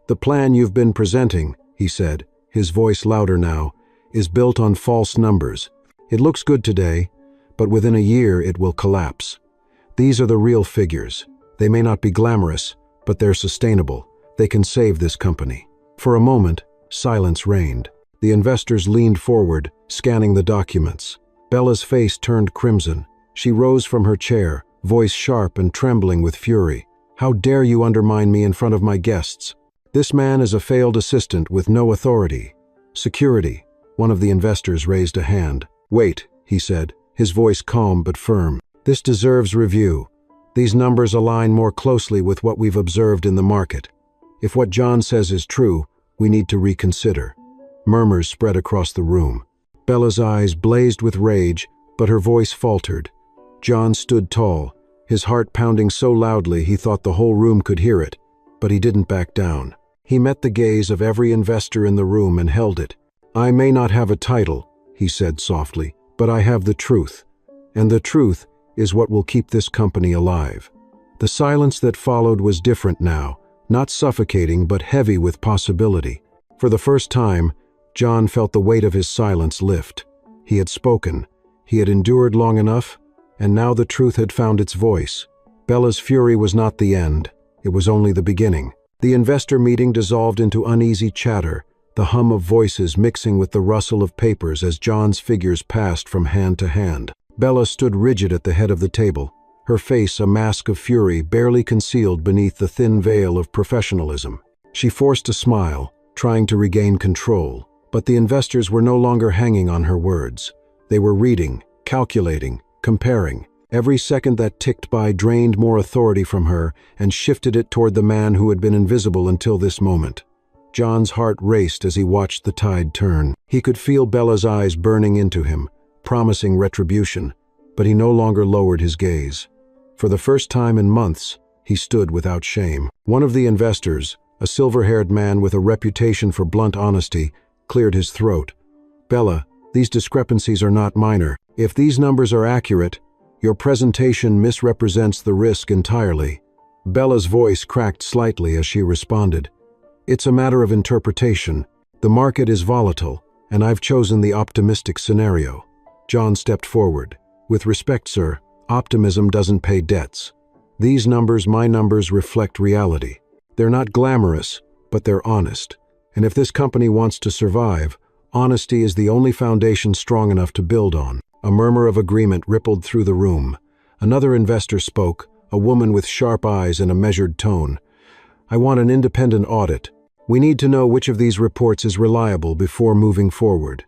"The plan you've been presenting," he said, his voice louder now, "is built on false numbers. It looks good today, but within a year it will collapse. These are the real figures. They may not be glamorous, but they're sustainable. They can save this company." For a moment, silence reigned. The investors leaned forward, scanning the documents. Bella's face turned crimson. She rose from her chair, voice sharp and trembling with fury. "How dare you undermine me in front of my guests? This man is a failed assistant with no authority." "Security." One of the investors raised a hand. "Wait," he said, his voice calm but firm. "This deserves review. These numbers align more closely with what we've observed in the market. If what John says is true, we need to reconsider." Murmurs spread across the room. Bella's eyes blazed with rage, but her voice faltered. John stood tall, his heart pounding so loudly he thought the whole room could hear it, but he didn't back down. He met the gaze of every investor in the room and held it. "I may not have a title," he said softly, "but I have the truth. And the truth, is what will keep this company alive." The silence that followed was different now, not suffocating but heavy with possibility. For the first time, John felt the weight of his silence lift. He had spoken. He had endured long enough, and now the truth had found its voice. Bella's fury was not the end. It was only the beginning. The investor meeting dissolved into uneasy chatter, the hum of voices mixing with the rustle of papers as John's figures passed from hand to hand. Bella stood rigid at the head of the table, her face a mask of fury barely concealed beneath the thin veil of professionalism. She forced a smile, trying to regain control, but the investors were no longer hanging on her words. They were reading, calculating, comparing. Every second that ticked by drained more authority from her and shifted it toward the man who had been invisible until this moment. John's heart raced as he watched the tide turn. He could feel Bella's eyes burning into him, promising retribution, but he no longer lowered his gaze. For the first time in months, he stood without shame. One of the investors, a silver-haired man with a reputation for blunt honesty, cleared his throat. "Bella, these discrepancies are not minor. If these numbers are accurate, your presentation misrepresents the risk entirely." Bella's voice cracked slightly as she responded. "It's a matter of interpretation. The market is volatile, and I've chosen the optimistic scenario." John stepped forward. "With respect, sir, optimism doesn't pay debts. These numbers, my numbers, reflect reality. They're not glamorous, but they're honest. And if this company wants to survive, honesty is the only foundation strong enough to build on." A murmur of agreement rippled through the room. Another investor spoke, a woman with sharp eyes and a measured tone. "I want an independent audit. We need to know which of these reports is reliable before moving forward."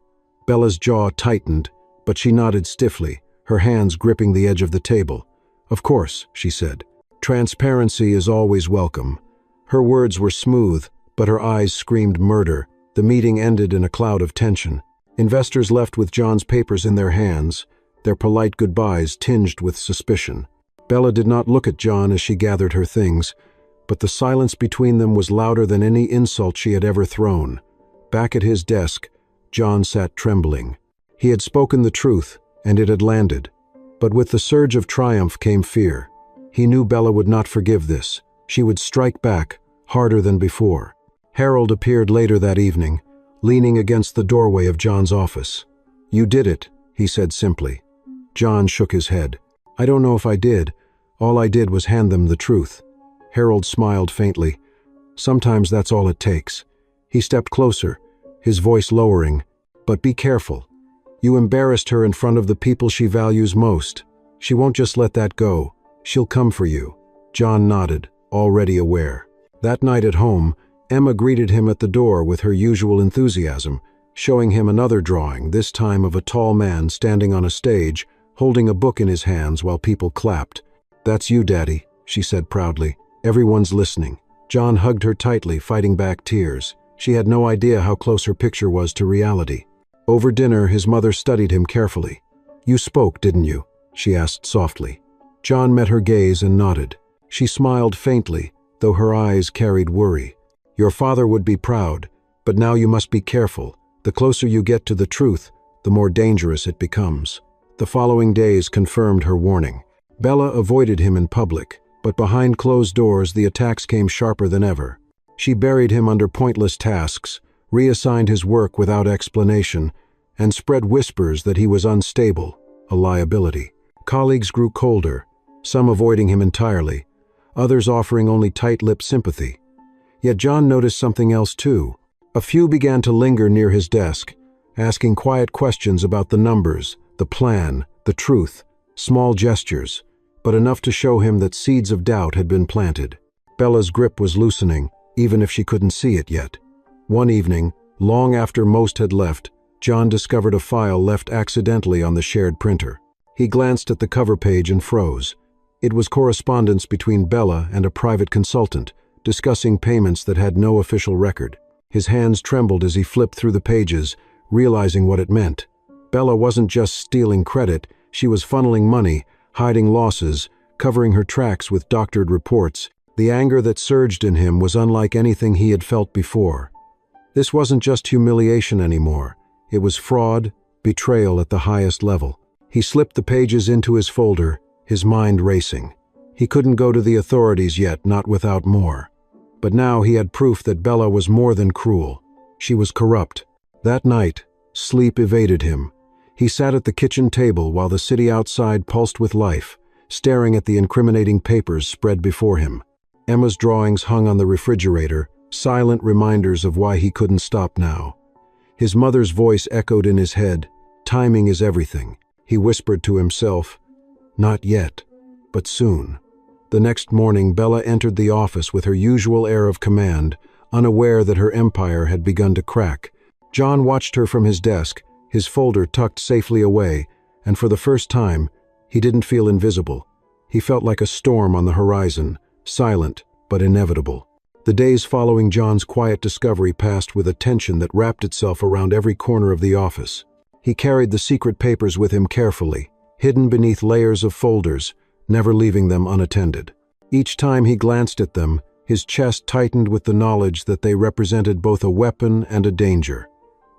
Bella's jaw tightened, but she nodded stiffly, her hands gripping the edge of the table. "Of course," she said. "Transparency is always welcome." Her words were smooth, but her eyes screamed murder. The meeting ended in a cloud of tension. Investors left with John's papers in their hands, their polite goodbyes tinged with suspicion. Bella did not look at John as she gathered her things, but the silence between them was louder than any insult she had ever thrown. Back at his desk, John sat trembling. He had spoken the truth, and it had landed. But with the surge of triumph came fear. He knew Bella would not forgive this. She would strike back, harder than before. Harold appeared later that evening, leaning against the doorway of John's office. "You did it," he said simply. John shook his head. "I don't know if I did. All I did was hand them the truth." Harold smiled faintly. "Sometimes that's all it takes." He stepped closer, his voice lowering. "But be careful. You embarrassed her in front of the people she values most. She won't just let that go. She'll come for you." John nodded, already aware. That night at home, Emma greeted him at the door with her usual enthusiasm, showing him another drawing, this time of a tall man standing on a stage, holding a book in his hands while people clapped. "That's you, Daddy," she said proudly. "Everyone's listening." John hugged her tightly, fighting back tears. She had no idea how close her picture was to reality. Over dinner, his mother studied him carefully. "You spoke, didn't you?" she asked softly. John met her gaze and nodded. She smiled faintly, though her eyes carried worry. "Your father would be proud, but now you must be careful. The closer you get to the truth, the more dangerous it becomes." The following days confirmed her warning. Bella avoided him in public, but behind closed doors the attacks came sharper than ever. She buried him under pointless tasks, reassigned his work without explanation, and spread whispers that he was unstable, a liability. Colleagues grew colder, some avoiding him entirely, others offering only tight-lipped sympathy. Yet John noticed something else too. A few began to linger near his desk, asking quiet questions about the numbers, the plan, the truth, small gestures, but enough to show him that seeds of doubt had been planted. Bella's grip was loosening, even if she couldn't see it yet. One evening, long after most had left, John discovered a file left accidentally on the shared printer. He glanced at the cover page and froze. It was correspondence between Bella and a private consultant, discussing payments that had no official record. His hands trembled as he flipped through the pages, realizing what it meant. Bella wasn't just stealing credit, she was funneling money, hiding losses, covering her tracks with doctored reports. The anger that surged in him was unlike anything he had felt before. This wasn't just humiliation anymore. It was fraud, betrayal at the highest level. He slipped the pages into his folder, his mind racing. He couldn't go to the authorities yet, not without more. But now he had proof that Bella was more than cruel. She was corrupt. That night, sleep evaded him. He sat at the kitchen table while the city outside pulsed with life, staring at the incriminating papers spread before him. Emma's drawings hung on the refrigerator, silent reminders of why he couldn't stop now. His mother's voice echoed in his head, "Timing is everything." He whispered to himself, "Not yet, but soon." The next morning, Bella entered the office with her usual air of command, unaware that her empire had begun to crack. John watched her from his desk, his folder tucked safely away, and for the first time, he didn't feel invisible. He felt like a storm on the horizon, silent but inevitable. The days following John's quiet discovery passed with a tension that wrapped itself around every corner of the office. He carried the secret papers with him carefully, hidden beneath layers of folders, never leaving them unattended. Each time he glanced at them, his chest tightened with the knowledge that they represented both a weapon and a danger.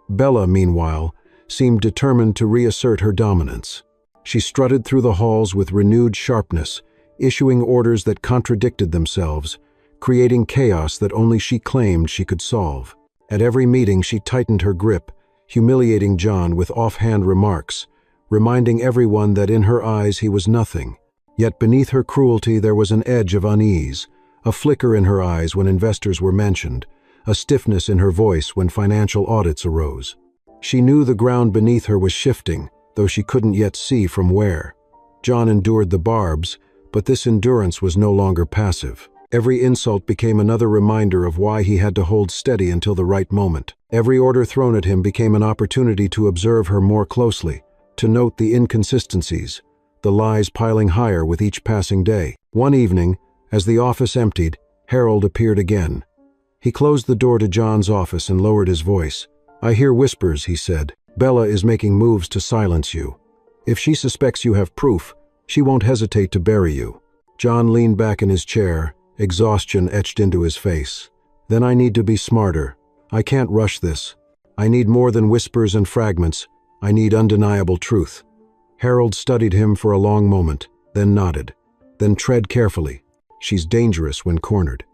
Bella, meanwhile, seemed determined to reassert her dominance. She strutted through the halls with renewed sharpness, issuing orders that contradicted themselves, creating chaos that only she claimed she could solve. At every meeting she tightened her grip, humiliating John with offhand remarks, reminding everyone that in her eyes he was nothing. Yet beneath her cruelty there was an edge of unease, a flicker in her eyes when investors were mentioned, a stiffness in her voice when financial audits arose. She knew the ground beneath her was shifting, though she couldn't yet see from where. John endured the barbs, but this endurance was no longer passive. Every insult became another reminder of why he had to hold steady until the right moment. Every order thrown at him became an opportunity to observe her more closely, to note the inconsistencies, the lies piling higher with each passing day. One evening, as the office emptied, Harold appeared again. He closed the door to John's office and lowered his voice. "I hear whispers," he said. "Bella is making moves to silence you. If she suspects you have proof, she won't hesitate to bury you." John leaned back in his chair, exhaustion etched into his face. "Then I need to be smarter. I can't rush this. I need more than whispers and fragments. I need undeniable truth." Harold studied him for a long moment, then nodded. "Then tread carefully. She's dangerous when cornered."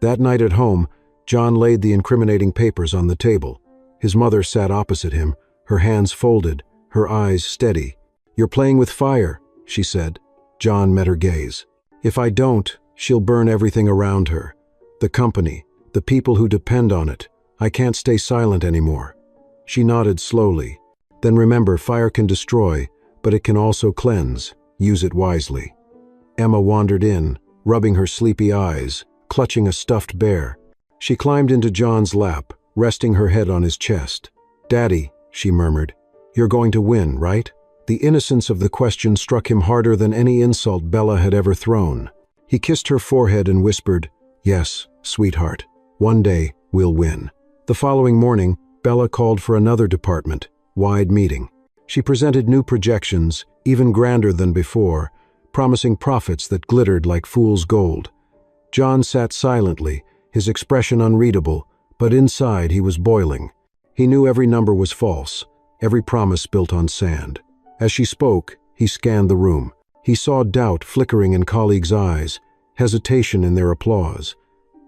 That night at home, John laid the incriminating papers on the table. His mother sat opposite him, her hands folded, her eyes steady. "You're playing with fire," she said. John met her gaze. "If I don't, she'll burn everything around her. The company, the people who depend on it. I can't stay silent anymore." She nodded slowly. "Then remember, fire can destroy, but it can also cleanse. Use it wisely." Emma wandered in, rubbing her sleepy eyes, clutching a stuffed bear. She climbed into John's lap, resting her head on his chest. "Daddy," she murmured, "you're going to win, right?" The innocence of the question struck him harder than any insult Bella had ever thrown. He kissed her forehead and whispered, "Yes, sweetheart, one day we'll win." The following morning, Bella called for another department-wide meeting. She presented new projections, even grander than before, promising profits that glittered like fool's gold. John sat silently, his expression unreadable, but inside he was boiling. He knew every number was false, every promise built on sand. As she spoke, he scanned the room. He saw doubt flickering in colleagues' eyes, hesitation in their applause.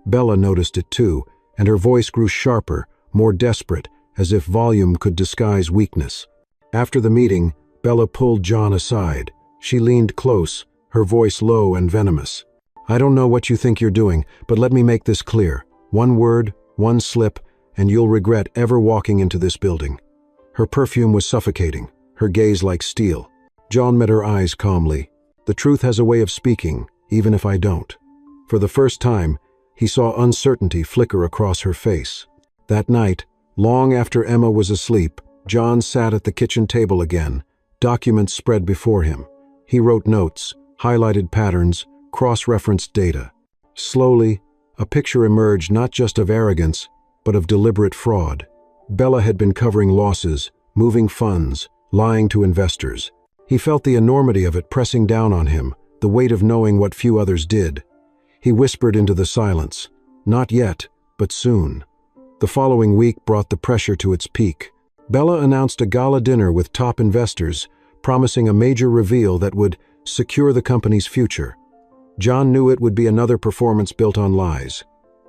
Bella noticed it too, and her voice grew sharper, more desperate, as if volume could disguise weakness. After the meeting, Bella pulled John aside. She leaned close, her voice low and venomous. "I don't know what you think you're doing, but let me make this clear. One word, one slip, and you'll regret ever walking into this building." Her perfume was suffocating, her gaze like steel. John met her eyes calmly. "The truth has a way of speaking, even if I don't." For the first time, he saw uncertainty flicker across her face. That night, long after Emma was asleep, John sat at the kitchen table again, documents spread before him. He wrote notes, highlighted patterns, cross-referenced data. Slowly, a picture emerged not just of arrogance, but of deliberate fraud. Bella had been covering losses, moving funds, lying to investors. He felt the enormity of it pressing down on him, the weight of knowing what few others did. He whispered into the silence, "Not yet, but soon." The following week brought the pressure to its peak. Bella announced a gala dinner with top investors, promising a major reveal that would secure the company's future. John knew it would be another performance built on lies.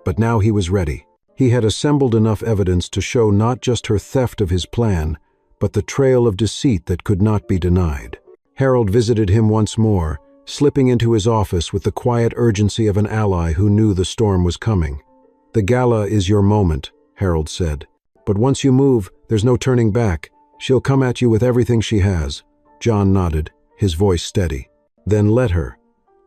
But now he was ready. He had assembled enough evidence to show not just her theft of his plan, but the trail of deceit that could not be denied. Harold visited him once more, slipping into his office with the quiet urgency of an ally who knew the storm was coming. "The gala is your moment," Harold said. "But once you move, there's no turning back. She'll come at you with everything she has." John nodded, his voice steady. "Then let her.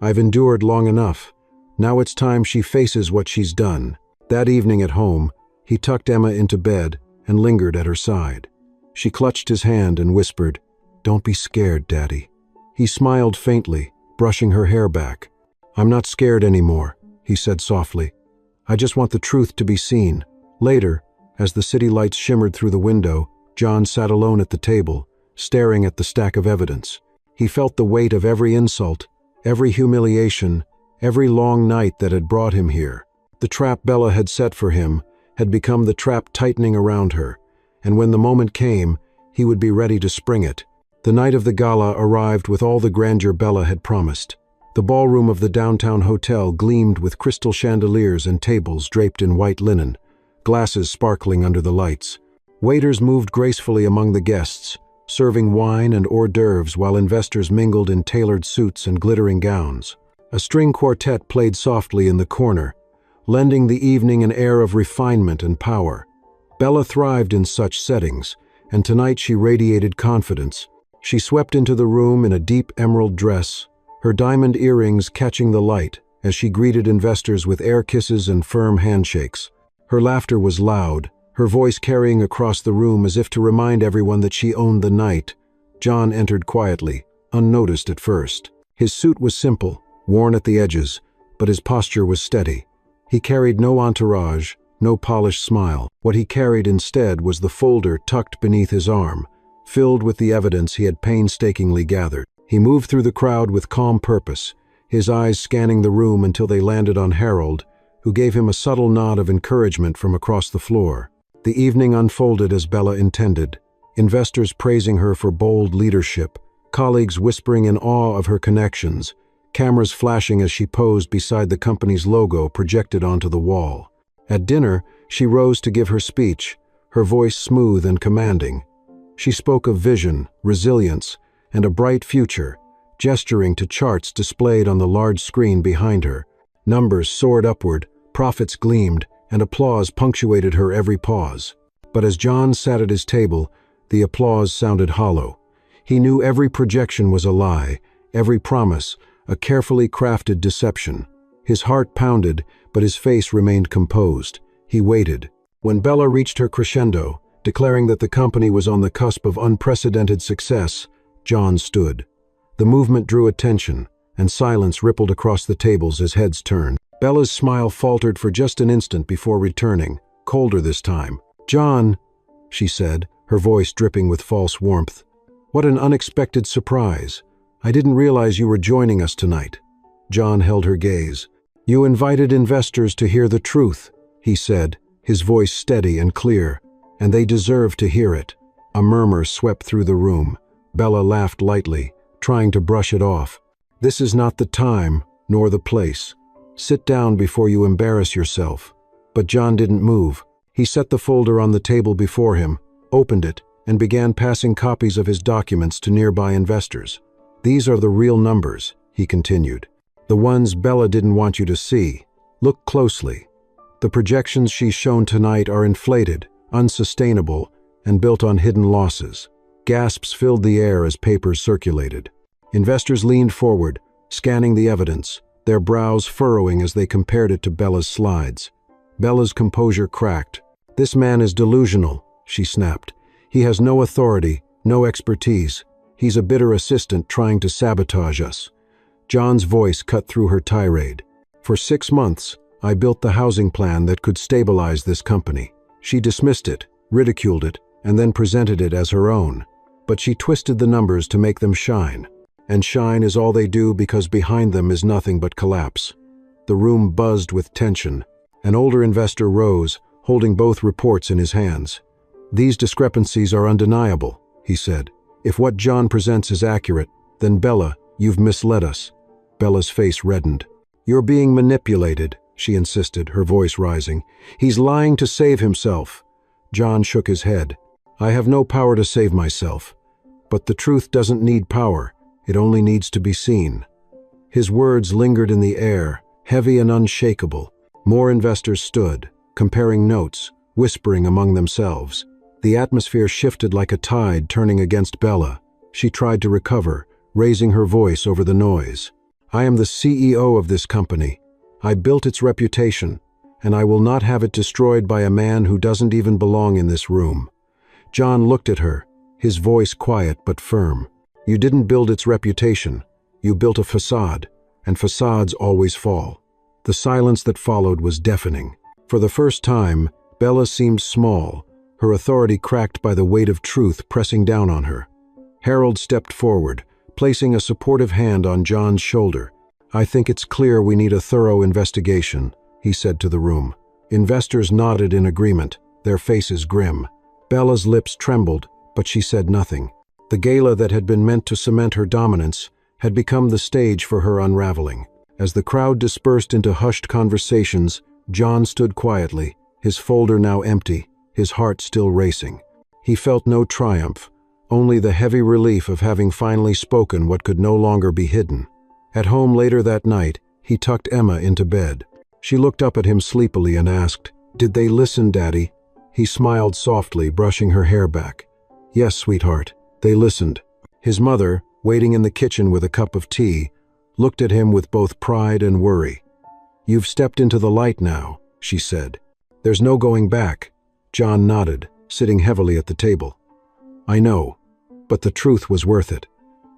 I've endured long enough. Now it's time she faces what she's done." That evening at home, he tucked Emma into bed and lingered at her side. She clutched his hand and whispered, "Don't be scared, Daddy." He smiled faintly, brushing her hair back. "I'm not scared anymore," he said softly. "I just want the truth to be seen." Later, as the city lights shimmered through the window, John sat alone at the table, staring at the stack of evidence. He felt the weight of every insult, every humiliation, every long night that had brought him here. The trap Bella had set for him had become the trap tightening around her, and when the moment came, he would be ready to spring it. The night of the gala arrived with all the grandeur Bella had promised. The ballroom of the downtown hotel gleamed with crystal chandeliers and tables draped in white linen, glasses sparkling under the lights. Waiters moved gracefully among the guests, serving wine and hors d'oeuvres while investors mingled in tailored suits and glittering gowns. A string quartet played softly in the corner, lending the evening an air of refinement and power. Bella thrived in such settings, and tonight she radiated confidence. She swept into the room in a deep emerald dress, her diamond earrings catching the light as she greeted investors with air kisses and firm handshakes. Her laughter was loud, her voice carrying across the room as if to remind everyone that she owned the night. John entered quietly, unnoticed at first. His suit was simple, worn at the edges, but his posture was steady. He carried no entourage, no polished smile. What he carried instead was the folder tucked beneath his arm, filled with the evidence he had painstakingly gathered. He moved through the crowd with calm purpose, his eyes scanning the room until they landed on Harold, who gave him a subtle nod of encouragement from across the floor. The evening unfolded as Bella intended, investors praising her for bold leadership, colleagues whispering in awe of her connections, cameras flashing as she posed beside the company's logo projected onto the wall. At dinner, she rose to give her speech, her voice smooth and commanding. She spoke of vision, resilience, and a bright future, gesturing to charts displayed on the large screen behind her. Numbers soared upward, profits gleamed, and applause punctuated her every pause. But as John sat at his table, the applause sounded hollow. He knew every projection was a lie, every promise, a carefully crafted deception. His heart pounded, but his face remained composed. He waited. When Bella reached her crescendo, declaring that the company was on the cusp of unprecedented success, John stood. The movement drew attention, and silence rippled across the tables as heads turned. Bella's smile faltered for just an instant before returning, colder this time. "John," she said, her voice dripping with false warmth. "What an unexpected surprise. I didn't realize you were joining us tonight." John held her gaze. "You invited investors to hear the truth," he said, his voice steady and clear, "and they deserve to hear it." A murmur swept through the room. Bella laughed lightly, trying to brush it off. "This is not the time, nor the place. Sit down before you embarrass yourself." But John didn't move. He set the folder on the table before him, opened it, and began passing copies of his documents to nearby investors. "These are the real numbers," he continued. "The ones Bella didn't want you to see. Look closely. The projections she's shown tonight are inflated, unsustainable, and built on hidden losses." Gasps filled the air as papers circulated. Investors leaned forward, scanning the evidence, their brows furrowing as they compared it to Bella's slides. Bella's composure cracked. "This man is delusional," she snapped. "He has no authority, no expertise. He's a bitter assistant trying to sabotage us." John's voice cut through her tirade. "For 6 months, I built the housing plan that could stabilize this company." She dismissed it, ridiculed it, and then presented it as her own. But she twisted the numbers to make them shine. And shine is all they do because behind them is nothing but collapse. The room buzzed with tension. An older investor rose, holding both reports in his hands. "These discrepancies are undeniable," he said. "If what John presents is accurate, then Bella, You've misled us." Bella's face reddened. "You're being manipulated," she insisted, her voice rising. "He's lying to save himself." John shook his head. "I have no power to save myself. But the truth doesn't need power. It only needs to be seen." His words lingered in the air, heavy and unshakable. More investors stood, comparing notes, whispering among themselves. The atmosphere shifted like a tide turning against Bella. She tried to recover, raising her voice over the noise. "I am the CEO of this company. I built its reputation, and I will not have it destroyed by a man who doesn't even belong in this room." John looked at her, his voice quiet but firm. "You didn't build its reputation. You built a facade, and facades always fall." The silence that followed was deafening. For the first time, Bella seemed small, her authority cracked by the weight of truth pressing down on her. Harold stepped forward, placing a supportive hand on John's shoulder. "I think it's clear we need a thorough investigation," he said to the room. Investors nodded in agreement, their faces grim. Bella's lips trembled, but she said nothing. The gala that had been meant to cement her dominance had become the stage for her unraveling. As the crowd dispersed into hushed conversations, John stood quietly, his folder now empty, his heart still racing. He felt no triumph, only the heavy relief of having finally spoken what could no longer be hidden. At home later that night, he tucked Emma into bed. She looked up at him sleepily and asked, "Did they listen, Daddy?" He smiled softly, brushing her hair back. "Yes, sweetheart, they listened." His mother, waiting in the kitchen with a cup of tea, looked at him with both pride and worry. "You've stepped into the light now," she said. "There's no going back." John nodded, sitting heavily at the table. "I know, but the truth was worth it."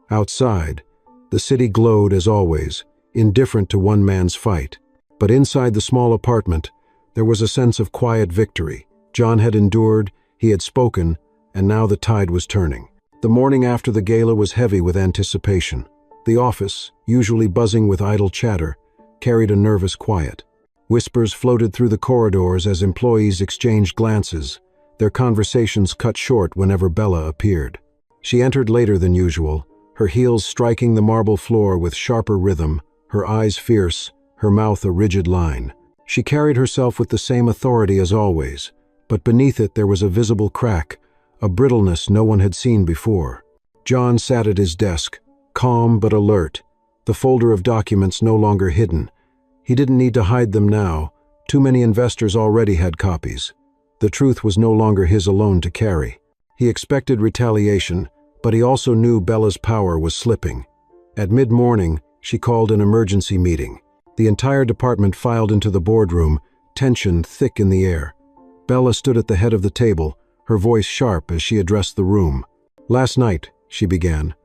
Outside, the city glowed as always, indifferent to one man's fight. But inside the small apartment, there was a sense of quiet victory. John had endured, he had spoken, and now the tide was turning. The morning after the gala was heavy with anticipation. The office, usually buzzing with idle chatter, carried a nervous quiet. Whispers floated through the corridors as employees exchanged glances, their conversations cut short whenever Bella appeared. She entered later than usual, her heels striking the marble floor with sharper rhythm, her eyes fierce, her mouth a rigid line. She carried herself with the same authority as always, but beneath it there was a visible crack, a brittleness no one had seen before. John sat at his desk, calm but alert, the folder of documents no longer hidden. He didn't need to hide them now. Too many investors already had copies. The truth was no longer his alone to carry. He expected retaliation, but he also knew Bella's power was slipping. At mid-morning, she called an emergency meeting. The entire department filed into the boardroom, tension thick in the air. Bella stood at the head of the table, her voice sharp as she addressed the room. "Last night," she began,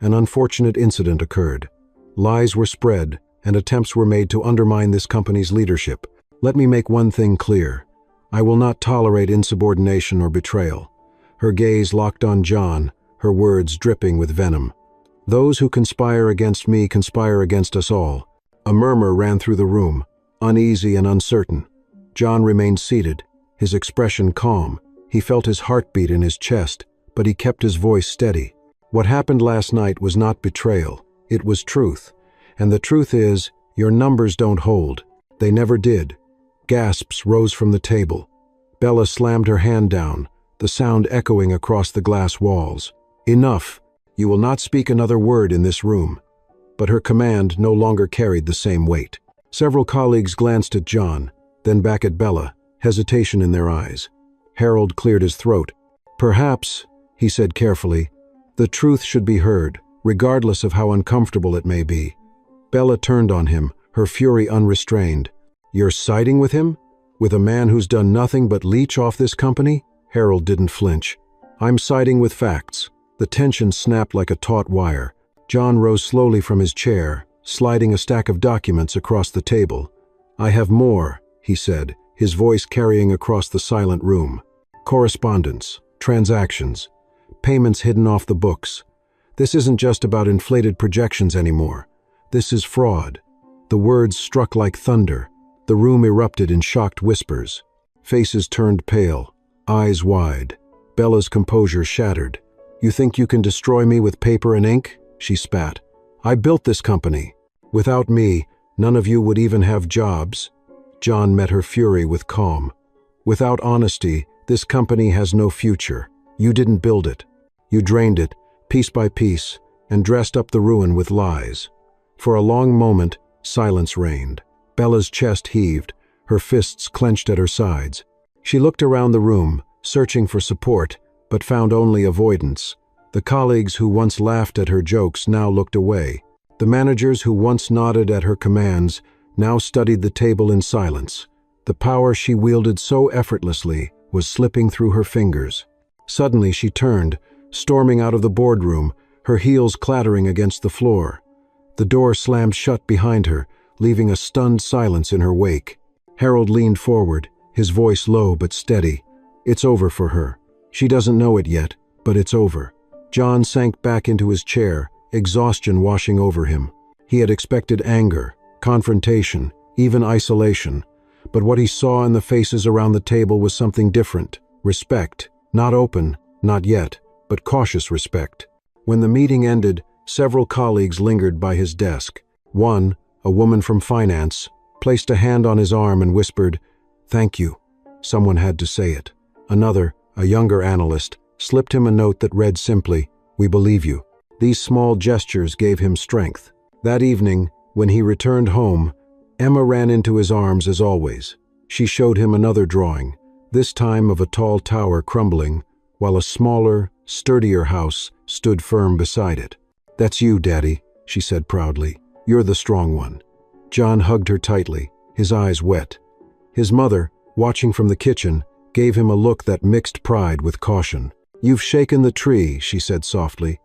"an unfortunate incident occurred. Lies were spread, and attempts were made to undermine this company's leadership. Let me make one thing clear. I will not tolerate insubordination or betrayal." Her gaze locked on John, her words dripping with venom. "Those who conspire against me conspire against us all." A murmur ran through the room, uneasy and uncertain. John remained seated, his expression calm. He felt his heartbeat in his chest, but he kept his voice steady. What happened last night was not betrayal, it was truth. And the truth is, your numbers don't hold. They never did. Gasps rose from the table. Bella slammed her hand down, the sound echoing across the glass walls. "Enough. You will not speak another word in this room." But her command no longer carried the same weight. Several colleagues glanced at John, then back at Bella, hesitation in their eyes. Harold cleared his throat. "Perhaps," he said carefully, "the truth should be heard, regardless of how uncomfortable it may be." Bella turned on him, her fury unrestrained. "You're siding with him? With a man who's done nothing but leech off this company?" Harold didn't flinch. "I'm siding with facts." The tension snapped like a taut wire. John rose slowly from his chair, sliding a stack of documents across the table. "I have more," he said, his voice carrying across the silent room. "Correspondence, transactions, payments hidden off the books. This isn't just about inflated projections anymore. This is fraud." The words struck like thunder. The room erupted in shocked whispers. Faces turned pale, eyes wide. Bella's composure shattered. "You think you can destroy me with paper and ink?" she spat. I built this company. Without me, none of you would even have jobs." John met her fury with calm. "Without honesty, this company has no future. You didn't build it. You drained it, piece by piece, and dressed up the ruin with lies." For a long moment, silence reigned. Bella's chest heaved, her fists clenched at her sides. She looked around the room, searching for support, but found only avoidance. The colleagues who once laughed at her jokes now looked away. The managers who once nodded at her commands now studied the table in silence. The power she wielded so effortlessly was slipping through her fingers. Suddenly she turned, storming out of the boardroom, her heels clattering against the floor. The door slammed shut behind her, leaving a stunned silence in her wake. Harold leaned forward, his voice low but steady. "It's over for her. She doesn't know it yet, but it's over." John sank back into his chair, exhaustion washing over him. He had expected anger, confrontation, even isolation. But what he saw in the faces around the table was something different. Respect. Not open, not yet, but cautious respect. When the meeting ended, several colleagues lingered by his desk. One, a woman from finance, placed a hand on his arm and whispered, "Thank you." Someone had to say it. Another, a younger analyst, slipped him a note that read simply, "We believe you." These small gestures gave him strength. That evening, when he returned home, Emma ran into his arms as always. She showed him another drawing, this time of a tall tower crumbling, while a smaller, sturdier house stood firm beside it. "That's you, Daddy," she said proudly. "You're the strong one." John hugged her tightly, his eyes wet. His mother, watching from the kitchen, gave him a look that mixed pride with caution. "You've shaken the tree," she said softly.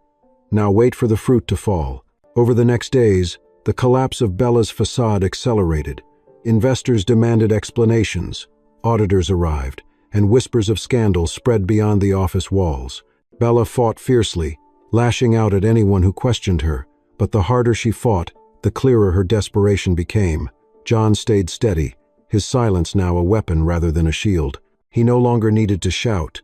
"Now wait for the fruit to fall." Over the next days, the collapse of Bella's facade accelerated. Investors demanded explanations. Auditors arrived, and whispers of scandal spread beyond the office walls. Bella fought fiercely, lashing out at anyone who questioned her, but the harder she fought, the clearer her desperation became. John stayed steady, his silence now a weapon rather than a shield. He no longer needed to shout.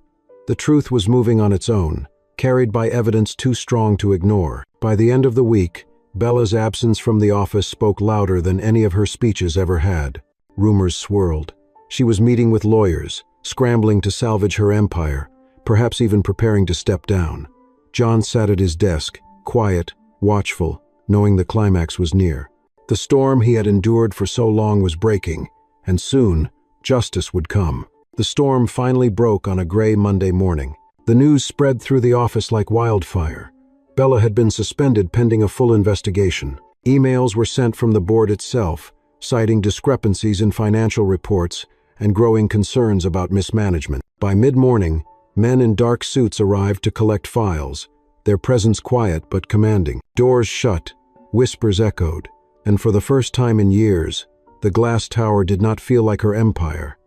The truth was moving on its own, carried by evidence too strong to ignore. By the end of the week, Bella's absence from the office spoke louder than any of her speeches ever had. Rumors swirled. She was meeting with lawyers, scrambling to salvage her empire, perhaps even preparing to step down. John sat at his desk, quiet, watchful, knowing the climax was near. The storm he had endured for so long was breaking, and soon, justice would come. The storm finally broke on a gray Monday morning. The news spread through the office like wildfire. Bella had been suspended pending a full investigation. Emails were sent from the board itself, citing discrepancies in financial reports and growing concerns about mismanagement. By mid-morning, men in dark suits arrived to collect files, their presence quiet but commanding. Doors shut, whispers echoed, and for the first time in years, the glass tower did not feel like her empire.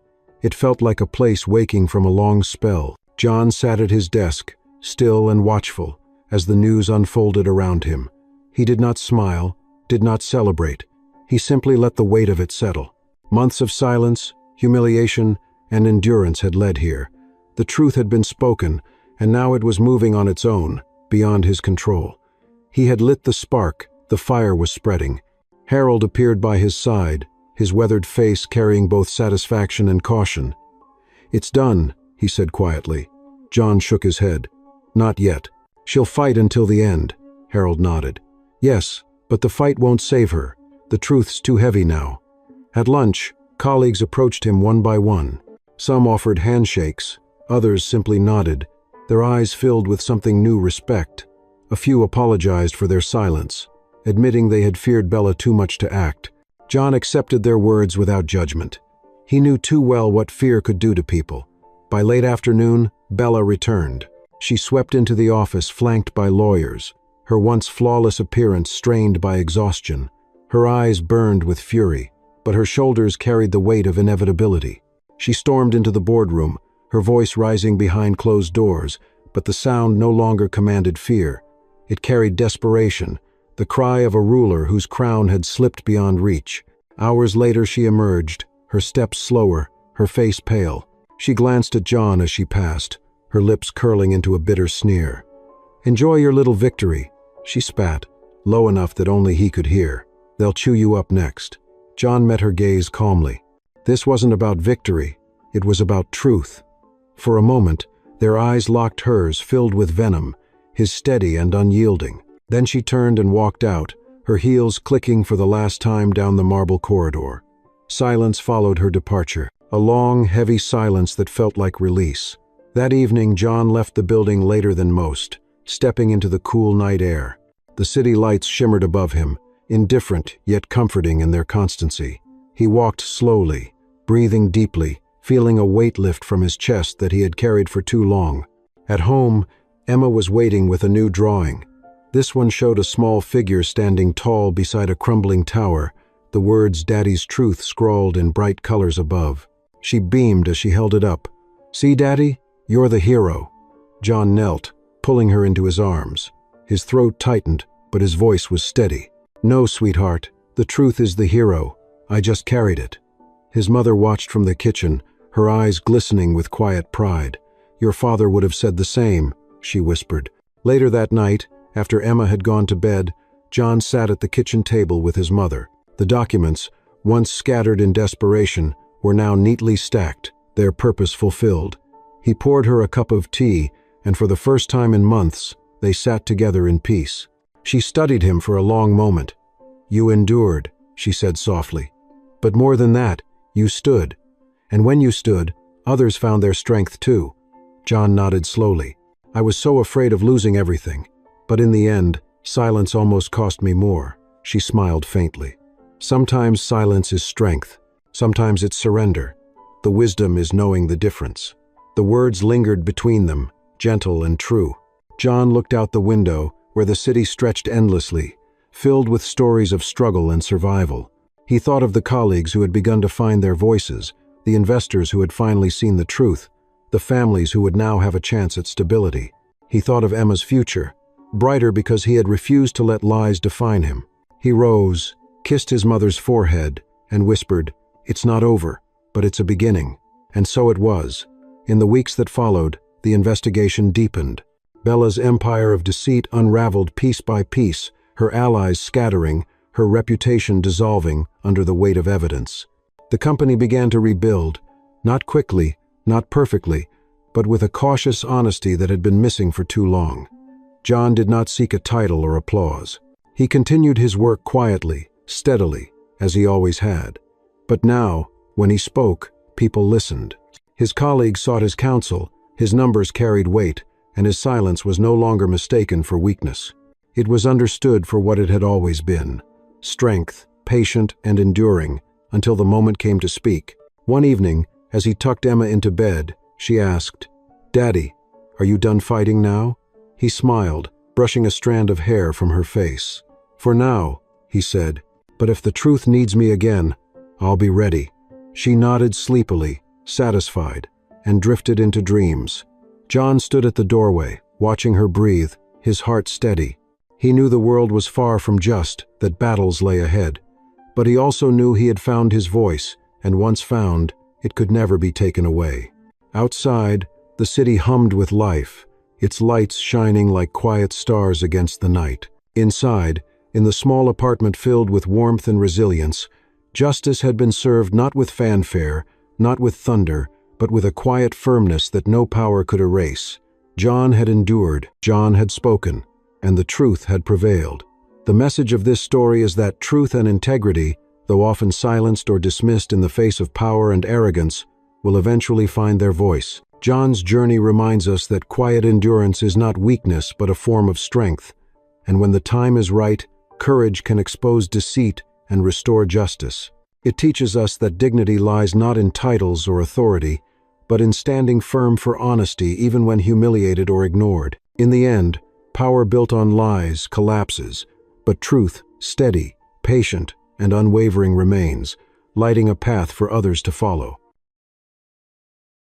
It felt like a place waking from a long spell. John sat at his desk, still and watchful, as the news unfolded around him. He did not smile, did not celebrate. He simply let the weight of it settle. Months of silence, humiliation, and endurance had led here. The truth had been spoken, and now it was moving on its own, beyond his control. He had lit the spark, the fire was spreading. Harold appeared by his side, his weathered face carrying both satisfaction and caution. "It's done," he said quietly. John shook his head. "Not yet. She'll fight until the end." Harold nodded. "Yes, but the fight won't save her. The truth's too heavy now." At lunch, colleagues approached him one by one. Some offered handshakes, others simply nodded, their eyes filled with something new: respect. A few apologized for their silence, admitting they had feared Bella too much to act. John accepted their words without judgment. He knew too well what fear could do to people. By late afternoon, Bella returned. She swept into the office flanked by lawyers, her once flawless appearance strained by exhaustion. Her eyes burned with fury, but her shoulders carried the weight of inevitability. She stormed into the boardroom, her voice rising behind closed doors, but the sound no longer commanded fear. It carried desperation, the cry of a ruler whose crown had slipped beyond reach. Hours later she emerged, her steps slower, her face pale. She glanced at John as she passed, her lips curling into a bitter sneer. "Enjoy your little victory," she spat. low enough that only he could hear. "They'll chew you up next." John met her gaze calmly. This wasn't about victory, it was about truth. For a moment, their eyes locked hers, filled with venom, his steady and unyielding. Then she turned and walked out, her heels clicking for the last time down the marble corridor. Silence followed her departure, a long, heavy silence that felt like release. That evening, John left the building later than most, stepping into the cool night air. The city lights shimmered above him, indifferent yet comforting in their constancy. He walked slowly, breathing deeply, feeling a weight lift from his chest that he had carried for too long. At home, Emma was waiting with a new drawing. This one showed a small figure standing tall beside a crumbling tower, the words "Daddy's Truth" scrawled in bright colors above. She beamed as she held it up. "See, Daddy? You're the hero." John knelt, pulling her into his arms. His throat tightened, but his voice was steady. "No, sweetheart, the truth is the hero. I just carried it." His mother watched from the kitchen, her eyes glistening with quiet pride. "Your father would have said the same," she whispered. Later that night, after Emma had gone to bed, John sat at the kitchen table with his mother. The documents, once scattered in desperation, were now neatly stacked, their purpose fulfilled. He poured her a cup of tea, and for the first time in months, they sat together in peace. She studied him for a long moment. "You endured," she said softly. "But more than that, you stood. And when you stood, others found their strength too." John nodded slowly. "I was so afraid of losing everything. But in the end, silence almost cost me more." She smiled faintly. "Sometimes silence is strength. Sometimes it's surrender. The wisdom is knowing the difference." The words lingered between them, gentle and true. John looked out the window, where the city stretched endlessly, filled with stories of struggle and survival. He thought of the colleagues who had begun to find their voices, the investors who had finally seen the truth, the families who would now have a chance at stability. He thought of Emma's future, brighter because he had refused to let lies define him. He rose, kissed his mother's forehead, and whispered, "It's not over, but it's a beginning." And so it was. In the weeks that followed, the investigation deepened. Bella's empire of deceit unraveled piece by piece, her allies scattering, her reputation dissolving under the weight of evidence. The company began to rebuild, not quickly, not perfectly, but with a cautious honesty that had been missing for too long. John did not seek a title or applause. He continued his work quietly, steadily, as he always had. But now, when he spoke, people listened. His colleagues sought his counsel, his numbers carried weight, and his silence was no longer mistaken for weakness. It was understood for what it had always been: strength, patient and enduring, until the moment came to speak. One evening, as he tucked Emma into bed, she asked, "Daddy, are you done fighting now?" He smiled, brushing a strand of hair from her face. "For now," he said, "but if the truth needs me again, I'll be ready." She nodded sleepily, satisfied, and drifted into dreams. John stood at the doorway, watching her breathe, his heart steady. He knew the world was far from just, that battles lay ahead. But he also knew he had found his voice, and once found, it could never be taken away. Outside, the city hummed with life, its lights shining like quiet stars against the night. Inside, in the small apartment filled with warmth and resilience, justice had been served not with fanfare, not with thunder, but with a quiet firmness that no power could erase. John had endured, John had spoken, and the truth had prevailed. The message of this story is that truth and integrity, though often silenced or dismissed in the face of power and arrogance, will eventually find their voice. John's journey reminds us that quiet endurance is not weakness but a form of strength, and when the time is right, courage can expose deceit and restore justice. It teaches us that dignity lies not in titles or authority, but in standing firm for honesty even when humiliated or ignored. In the end, power built on lies collapses, but truth, steady, patient, and unwavering remains, lighting a path for others to follow.